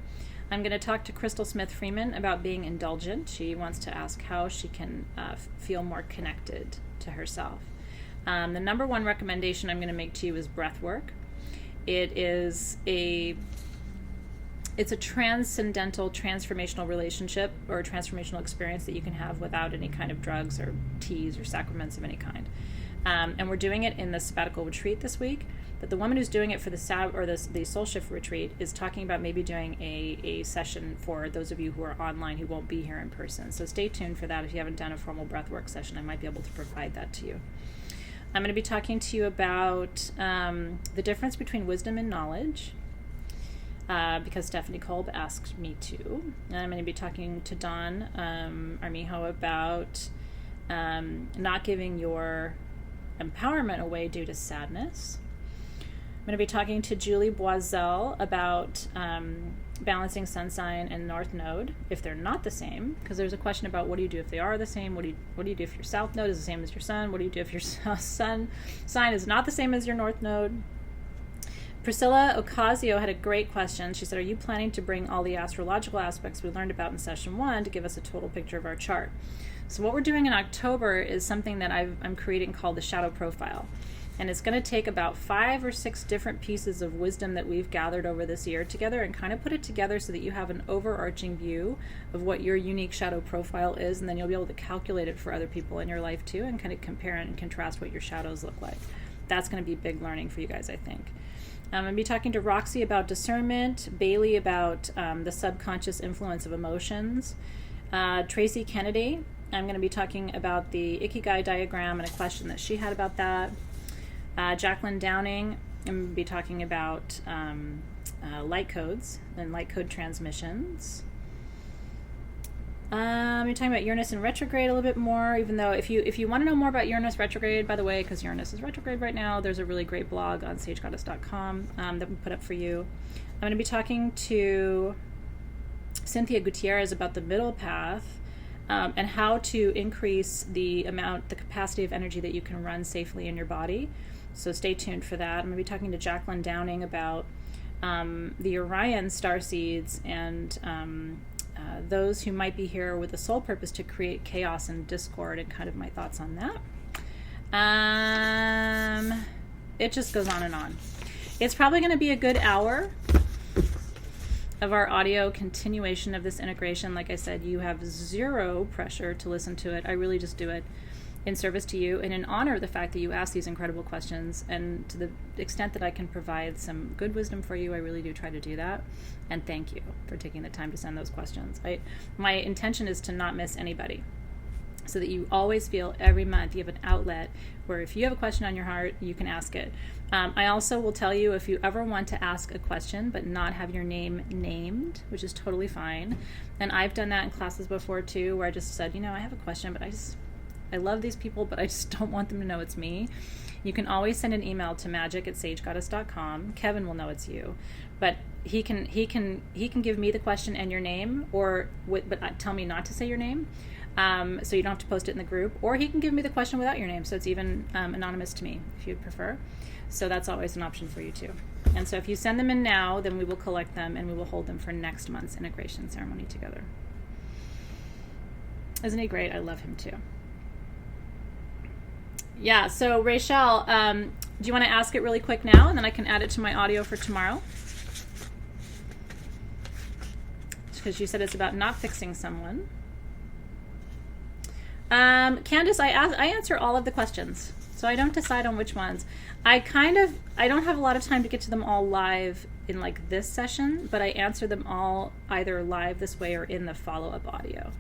I'm going to talk to Crystal Smith-Freeman about being indulgent. She wants to ask how she can feel more connected to herself. The number one recommendation I'm going to make to you is breath work. It's a transcendental, transformational relationship or transformational experience that you can have without any kind of drugs or teas or sacraments of any kind. And we're doing it in the sabbatical retreat this week. But the woman who's doing it for the Soul Shift retreat is talking about maybe doing a session for those of you who are online who won't be here in person. So stay tuned for that. If you haven't done a formal breathwork session, I might be able to provide that to you. I'm going to be talking to you about the difference between wisdom and knowledge, because Stephanie Kolb asked me to. And I'm going to be talking to Dawn Armijo about not giving your empowerment away due to sadness. I'm going to be talking to Julie Boiselle about balancing sun sign and north node if they're not the same, because there's a question about what do you do if they are the same. What do you do if your south node is the same as your sun? What do you do if your sun sign is not the same as your north node? Priscilla Ocasio had a great question. She said, are you planning to bring all the astrological aspects we learned about in session 1 to give us a total picture of our chart? So what we're doing in October is something that I'm creating called the shadow profile. And it's going to take about 5 or 6 different pieces of wisdom that we've gathered over this year together and kind of put it together so that you have an overarching view of what your unique shadow profile is, and then you'll be able to calculate it for other people in your life too and kind of compare and contrast what your shadows look like. That's going to be big learning for you guys, I think. I'm going to be talking to Roxy about discernment, Bailey about the subconscious influence of emotions, Tracy Kennedy, I'm going to be talking about the Ikigai diagram and a question that she had about that. Jacqueline Downing, I'm going to be talking about light codes and light code transmissions. I'm talking about Uranus in retrograde a little bit more, even though if you want to know more about Uranus retrograde, by the way, because Uranus is retrograde right now, there's a really great blog on sagegoddess.com that we put up for you. I'm going to be talking to Cynthia Gutierrez about the middle path and how to increase the capacity of energy that you can run safely in your body. So stay tuned for that. I'm going to be talking to Jacqueline Downing about the Orion starseeds and those who might be here with the sole purpose to create chaos and discord, and kind of my thoughts on that. It just goes on and on. It's probably going to be a good hour of our audio continuation of this integration. Like I said, you have zero pressure to listen to it. I really just do it in service to you and in honor of the fact that you ask these incredible questions, and to the extent that I can provide some good wisdom for you, I really do try to do that. And thank you for taking the time to send those questions. My intention is to not miss anybody, so that you always feel every month you have an outlet where if you have a question on your heart, you can ask it. I also will tell you, if you ever want to ask a question but not have your name named, which is totally fine, and I've done that in classes before too, where I just said, I have a question, but I love these people, but I just don't want them to know it's me. You can always send an email to magic@sagegoddess.com. Kevin will know it's you, but he can give me the question and your name, but tell me not to say your name, so you don't have to post it in the group. Or he can give me the question without your name, so it's even anonymous to me if you'd prefer. So that's always an option for you too. And so if you send them in now, then we will collect them and we will hold them for next month's integration ceremony together. Isn't he great? I love him too. Yeah, so Rachel, do you want to ask it really quick now, and then I can add it to my audio for tomorrow? Because you said it's about not fixing someone. Candace, I answer all of the questions, so I don't decide on which ones. I don't have a lot of time to get to them all live in like this session, but I answer them all either live this way or in the follow-up audio.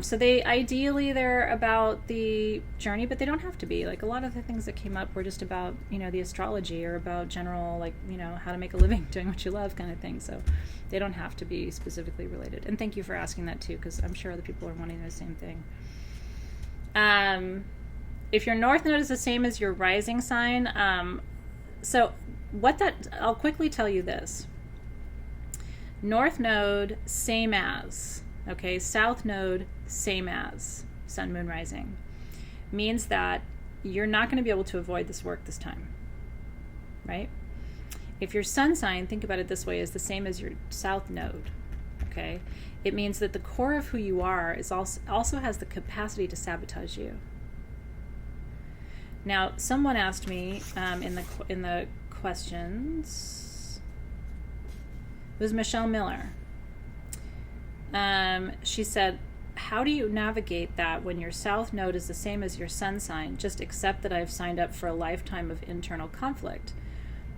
So they're about the journey, but they don't have to be. Like a lot of the things that came up were just about, the astrology, or about general, like, how to make a living doing what you love kind of thing. So they don't have to be specifically related. And thank you for asking that too, because I'm sure other people are wanting the same thing. If your north node is the same as your rising sign, I'll quickly tell you this. North node, same as. Okay, south node, same as sun, moon, rising, means that you're not going to be able to avoid this work this time, right? If your sun sign, think about it this way, is the same as your south node, okay, it means that the core of who you are is also has the capacity to sabotage you. Now, someone asked me in the questions, it was Michelle Miller. She said, how do you navigate that when your south node is the same as your sun sign? Just accept that I've signed up for a lifetime of internal conflict.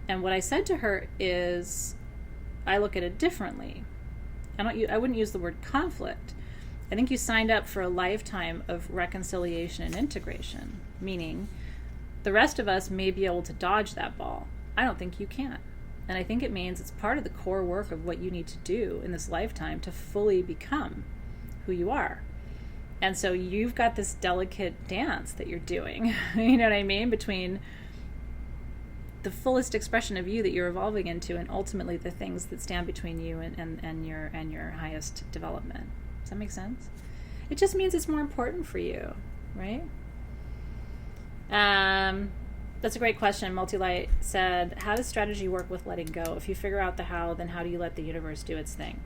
And what I said to her is, I look at it differently. I wouldn't use the word conflict. I think you signed up for a lifetime of reconciliation and integration, meaning the rest of us may be able to dodge that ball. I don't think you can. And I think it means it's part of the core work of what you need to do in this lifetime to fully become who you are. And so you've got this delicate dance that you're doing, you know what I mean, between the fullest expression of you that you're evolving into and ultimately the things that stand between you and your highest development. Does that make sense? It just means it's more important for you, right? That's a great question. Multilight said, how does strategy work with letting go? If you figure out the how, then how do you let the universe do its thing?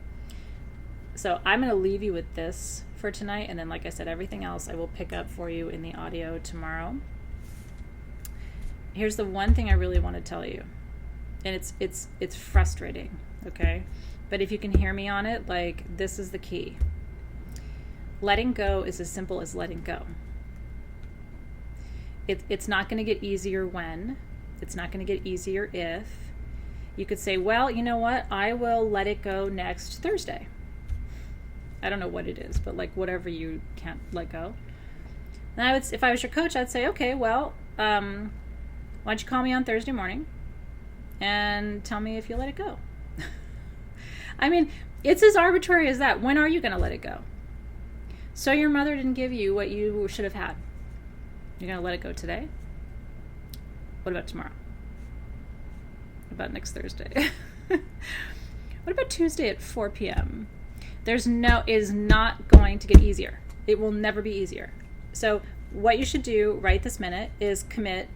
So I'm going to leave you with this for tonight. And then, like I said, everything else I will pick up for you in the audio tomorrow. here's the one thing I really want to tell you. And it's frustrating, okay? But if you can hear me on it, like, this is the key. Letting go is as simple as letting go. It's not going to get easier when. It's not going to get easier if. You could say, well, you know what? I will let it go next Thursday. I don't know what it is, but like whatever you can't let go. And if I was your coach, I'd say, okay, well, why don't you call me on Thursday morning and tell me if you let it go? I mean, it's as arbitrary as that. When are you going to let it go? So your mother didn't give you what you should have had. You're going to let it go today? What about tomorrow? What about next Thursday? What about Tuesday at 4 p.m.? It is not going to get easier. It will never be easier. So what you should do right this minute is commit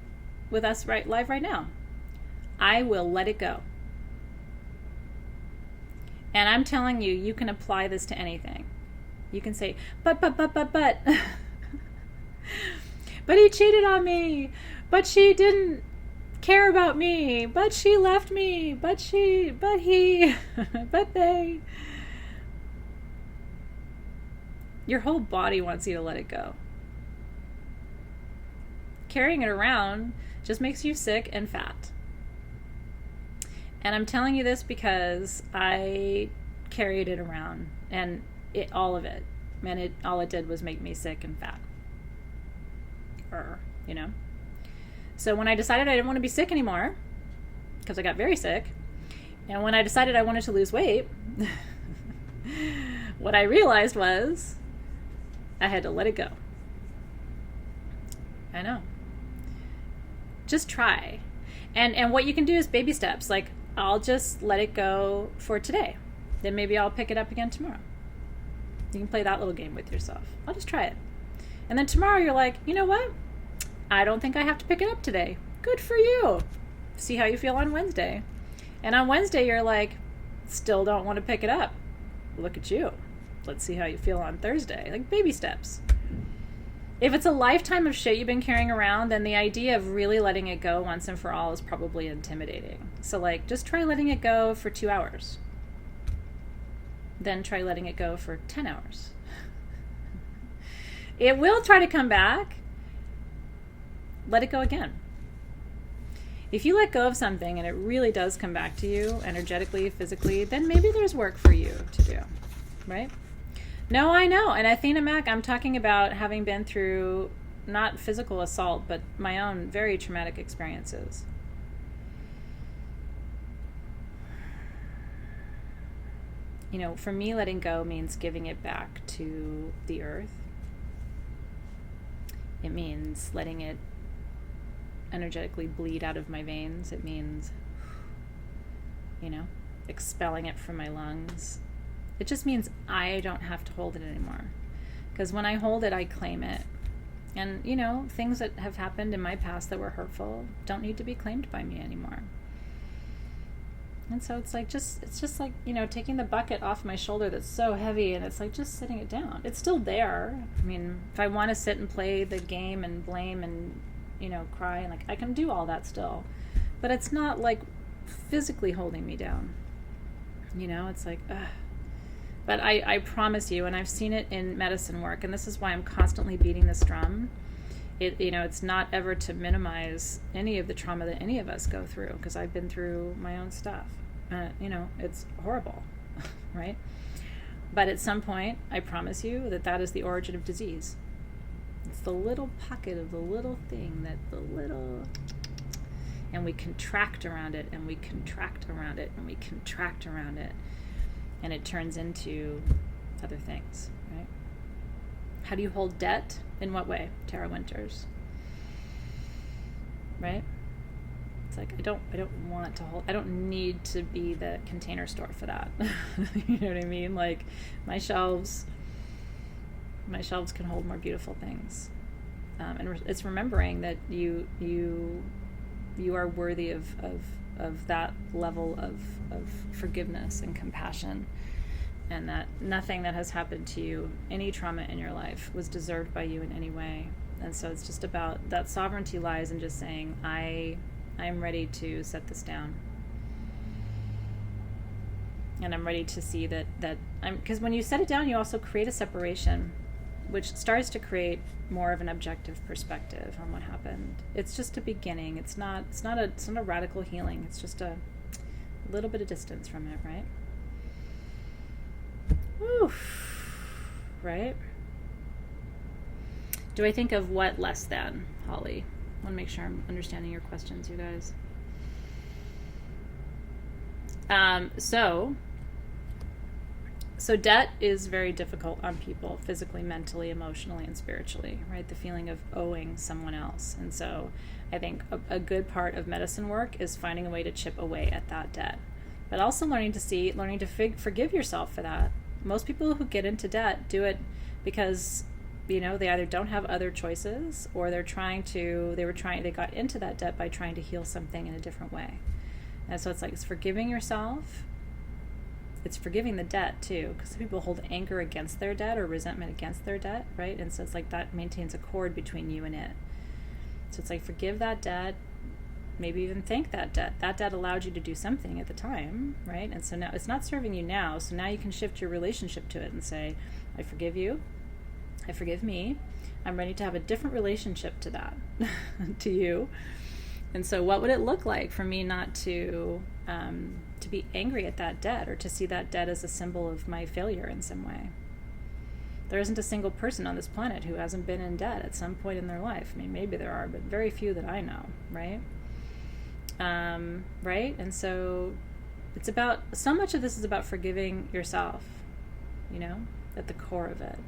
with us live right now. I will let it go. And I'm telling you, you can apply this to anything. You can say, but. But he cheated on me. But she didn't care about me. But she left me. But he, but they. Your whole body wants you to let it go. Carrying it around just makes you sick and fat. And I'm telling you this because I carried it around, and all of it. And all it did was make me sick and fat. You know? So when I decided I didn't want to be sick anymore, because I got very sick, and when I decided I wanted to lose weight, what I realized was I had to let it go. I know. Just try. And what you can do is baby steps. Like, I'll just let it go for today. Then maybe I'll pick it up again tomorrow. You can play that little game with yourself. I'll just try it. And then tomorrow you're like, you know what? I don't think I have to pick it up today. Good for you. See how you feel on Wednesday. And on Wednesday you're like, still don't want to pick it up. Look at you. Let's see how you feel on Thursday. Like, baby steps. If it's a lifetime of shit you've been carrying around, then the idea of really letting it go once and for all is probably intimidating. So, like, just try letting it go for 2 hours. Then try letting it go for 10 hours. It will try to come back. Let it go again. If you let go of something and it really does come back to you energetically, physically, then maybe there's work for you to do, right? No, I know. And Athena Mac, I'm talking about having been through not physical assault, but my own very traumatic experiences. You know, for me, letting go means giving it back to the earth. It means letting it energetically bleed out of my veins. It means, you know, expelling it from my lungs. It just means I don't have to hold it anymore. Because when I hold it, I claim it. And, you know, things that have happened in my past that were hurtful don't need to be claimed by me anymore. And so it's just like, you know, taking the bucket off my shoulder that's so heavy, and it's like just sitting it down. It's still there. I mean, if I want to sit and play the game and blame and, you know, cry, and like, I can do all that still. But it's not like physically holding me down. You know, it's like, ugh. But I promise you, and I've seen it in medicine work, and this is why I'm constantly beating this drum. It's not ever to minimize any of the trauma that any of us go through, because I've been through my own stuff. You know, it's horrible, right? But at some point, I promise you that is the origin of disease. It's the little pocket of the little thing and we contract around it, and we contract around it, and we contract around it. And it turns into other things, right? How do you hold debt? In what way? Tara Winters. Right? It's like, I don't want to hold, I don't need to be the Container Store for that. You know what I mean? Like, my shelves can hold more beautiful things. And it's remembering that you are worthy of that level of forgiveness and compassion, and that nothing that has happened to you, any trauma in your life, was deserved by you in any way. And so it's just about that sovereignty lies in just saying, I'm ready to set this down. And I'm ready to see that because when you set it down, you also create a separation, which starts to create more of an objective perspective on what happened. It's just a beginning. It's not a radical healing. It's just a little bit of distance from it, right? Woo. Right? Do I think of what less than, Holly? I want to make sure I'm understanding your questions, you guys. So debt is very difficult on people, physically, mentally, emotionally, and spiritually, right? The feeling of owing someone else. And so I think a good part of medicine work is finding a way to chip away at that debt, but also learning to forgive yourself for that. Most people who get into debt do it because, they either don't have other choices, or they got into that debt by trying to heal something in a different way. And so it's forgiving yourself. It's forgiving the debt too, because people hold anger against their debt or resentment against their debt, right? And so it's that maintains a cord between you and it. So it's forgive that debt, maybe even thank that debt. That debt allowed you to do something at the time, right? And so now it's not serving you now. So now you can shift your relationship to it and say, I forgive you. I forgive me. I'm ready to have a different relationship to that, to you. And so what would it look like for me not to be angry at that debt, or to see that debt as a symbol of my failure in some way? There isn't a single person on this planet who hasn't been in debt at some point in their life. I mean, maybe there are, but very few that I know, right? Right? And so it's about, so much of this is about forgiving yourself, at the core of it.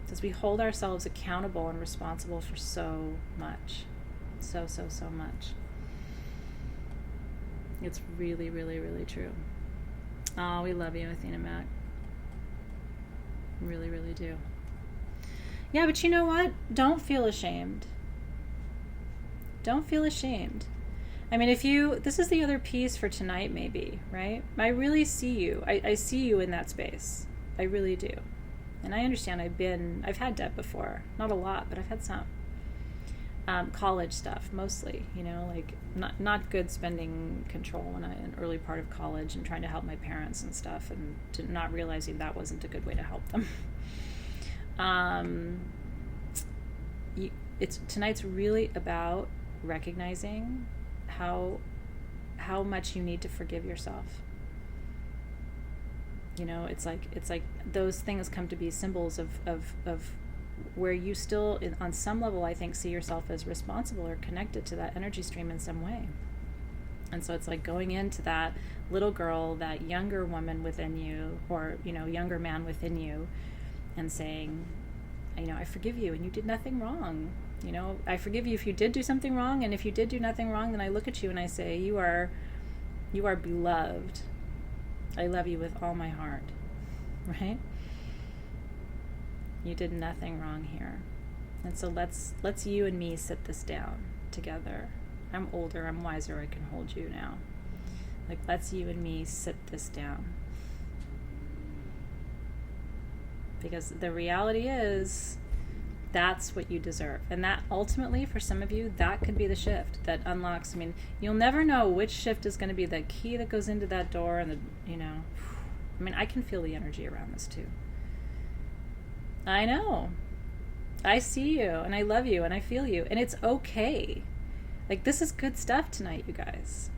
Because we hold ourselves accountable and responsible for so much. So much. It's really, really, really true. Oh, we love you, Athena Mac. Really, really do. Yeah, but you know what? Don't feel ashamed. Don't feel ashamed. I mean, this is the other piece for tonight, maybe, right? I really see you. I see you in that space. I really do. And I understand I've had debt before. Not a lot, but I've had some. College stuff, mostly, not good spending control in an early part of college, and trying to help my parents and stuff, and not realizing that wasn't a good way to help them. Tonight's really about recognizing how much you need to forgive yourself. It's like those things come to be symbols of where you still, on some level, I think, see yourself as responsible or connected to that energy stream in some way. And so it's like going into that little girl, that younger woman within you, or, younger man within you, and saying, I forgive you, and you did nothing wrong. I forgive you if you did do something wrong, and if you did do nothing wrong, then I look at you and I say, you are beloved. I love you with all my heart, right? You did nothing wrong here. And so let's you and me sit this down together. I'm older, I'm wiser, I can hold you now. Let's you and me sit this down. Because the reality is, that's what you deserve. And that ultimately, for some of you, that could be the shift that unlocks. I mean, you'll never know which shift is going to be the key that goes into that door, and I can feel the energy around this too. I know. I see you, and I love you, and I feel you, and it's okay. This is good stuff tonight, you guys.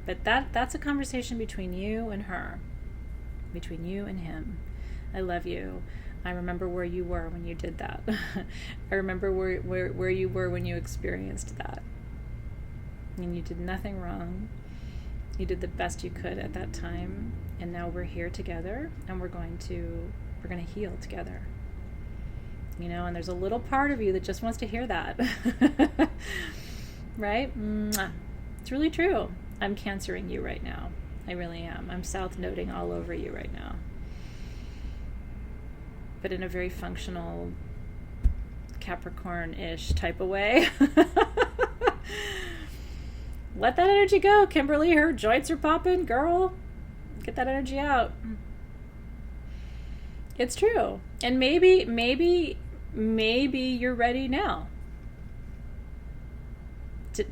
But that's a conversation between you and her, between you and him. I love you. I remember where you were when you did that. I remember where you were when you experienced that. And you did nothing wrong. You did the best you could at that time, and now we're here together, and we're going to heal together. And there's a little part of you that just wants to hear that. Right? Mwah. It's really true. I'm cancering you right now. I really am. I'm south noding all over you right now. But in a very functional Capricorn-ish type of way. Let that energy go, Kimberly. Her joints are popping. Girl, get that energy out. It's true. And maybe maybe you're ready now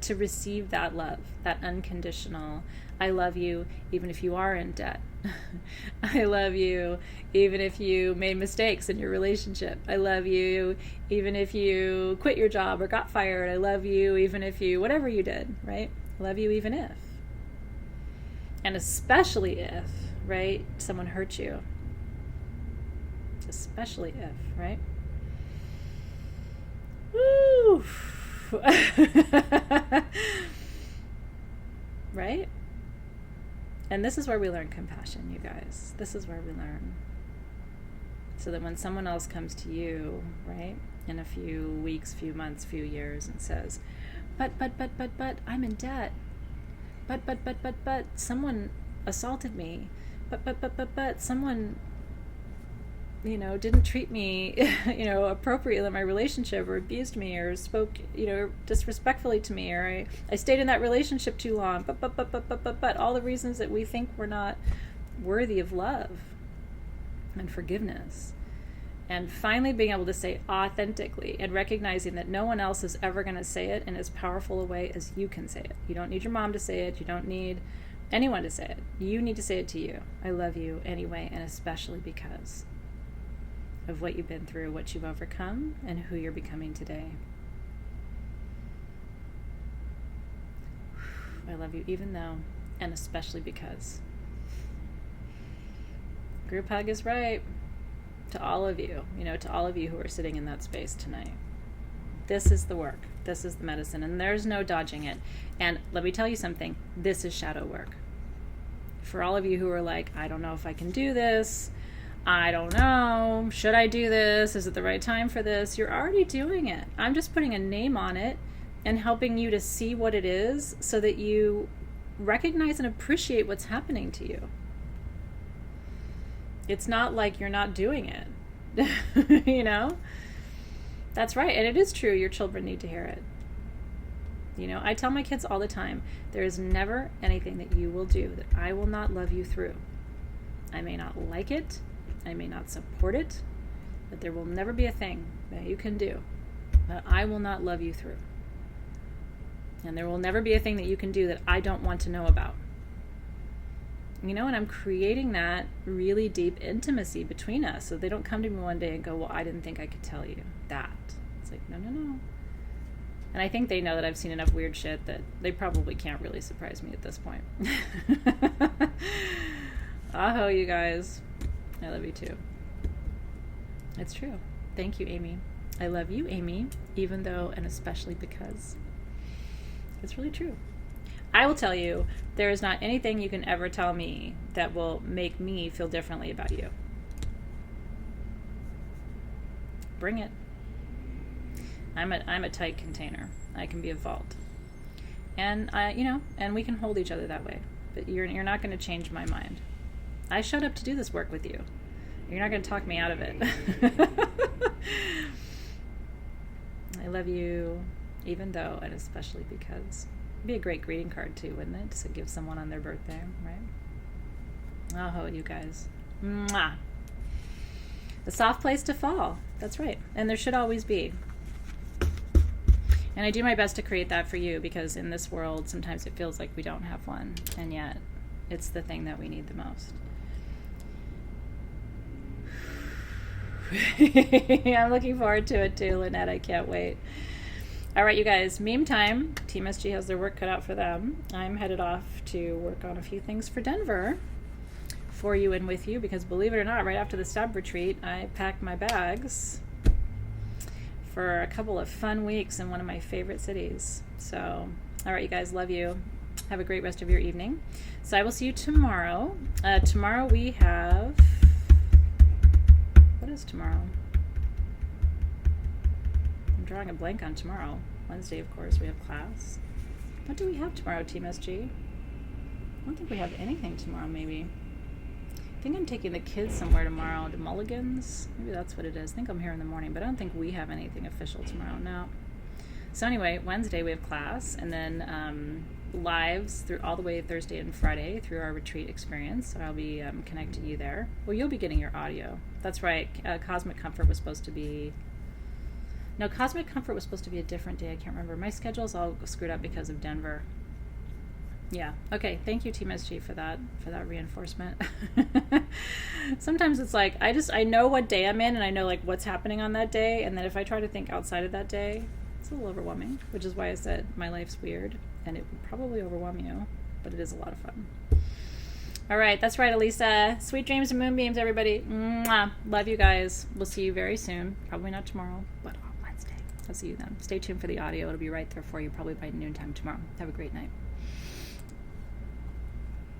to receive that love, that unconditional, I love you even if you are in debt. I love you even if you made mistakes in your relationship. I love you even if you quit your job or got fired. I love you even if you, whatever you did, right? I love you even if. And especially if, right, someone hurt you. Especially if, right? Woo! Right? And this is where we learn compassion, you guys. This is where we learn. So that when someone else comes to you, right, in a few weeks, few months, few years, and says, but, I'm in debt. But, someone assaulted me. But, someone, didn't treat me, appropriately in my relationship, or abused me, or spoke, disrespectfully to me, or I stayed in that relationship too long. But, all the reasons that we think we're not worthy of love and forgiveness. And finally being able to say authentically and recognizing that no one else is ever going to say it in as powerful a way as you can say it. You don't need your mom to say it. You don't need anyone to say it. You need to say it to you. I love you anyway, and especially because of what you've been through, what you've overcome, and who you're becoming today. I love you even though, and especially because. Group hug is right. To all of you, to all of you who are sitting in that space tonight. This is the work. This is the medicine, and there's no dodging it. And let me tell you something. This is shadow work. For all of you who are like, I don't know if I can do this. I don't know. Should I do this? Is it the right time for this? You're already doing it. I'm just putting a name on it and helping you to see what it is so that you recognize and appreciate what's happening to you. It's not like you're not doing it. That's right. And it is true. Your children need to hear it. I tell my kids all the time, there is never anything that you will do that I will not love you through. I may not like it. I may not support it. But there will never be a thing that you can do that I will not love you through. And there will never be a thing that you can do that I don't want to know about. And I'm creating that really deep intimacy between us so they don't come to me one day and go, well, I didn't think I could tell you that. It's like, no. And I think they know that I've seen enough weird shit that they probably can't really surprise me at this point. Aho, you guys. I love you too. It's true. Thank you, Amy. I love you, Amy, even though and especially because. It's really true. I will tell you, there is not anything you can ever tell me that will make me feel differently about you. Bring it. I'm a tight container. I can be a vault. And and we can hold each other that way. But you're not going to change my mind. I showed up to do this work with you. You're not going to talk me out of it. I love you, even though and especially because. It'd be a great greeting card too, wouldn't it? To give someone on their birthday, right? Oh, you guys. Mwah. The soft place to fall. That's right. And there should always be. And I do my best to create that for you because in this world, sometimes it feels like we don't have one. And yet, it's the thing that we need the most. I'm looking forward to it too, Lynette. I can't wait. All right, you guys, meme time. Team SG has their work cut out for them. I'm headed off to work on a few things for Denver for you and with you because believe it or not, right after the stab retreat, I packed my bags for a couple of fun weeks in one of my favorite cities. So, all right, you guys, love you. Have a great rest of your evening. So I will see you tomorrow. Tomorrow we have... What is tomorrow? I'm drawing a blank on tomorrow. Wednesday, of course, we have class. What do we have tomorrow, Team SG? I don't think we have anything tomorrow, maybe. I think I'm taking the kids somewhere tomorrow to Mulligan's. Maybe that's what it is. I think I'm here in the morning, but I don't think we have anything official tomorrow. No. So anyway, Wednesday we have class, and then lives through all the way Thursday and Friday through our retreat experience. So I'll be connecting you there. Well, you'll be getting your audio. That's right. Cosmic Comfort was supposed to be No, Cosmic Comfort was supposed to be a different day. I can't remember. My schedule's all screwed up because of Denver. Yeah. Okay. Thank you, Team SG, for that reinforcement. Sometimes it's like I know what day I'm in, and I know like what's happening on that day, and then if I try to think outside of that day, it's a little overwhelming. Which is why I said my life's weird, and it would probably overwhelm you, but it is a lot of fun. All right, that's right, Elisa. Sweet dreams and moonbeams, everybody. Mwah. Love you guys. We'll see you very soon. Probably not tomorrow, but on Wednesday. I'll see you then. Stay tuned for the audio. It'll be right there for you probably by noontime tomorrow. Have a great night.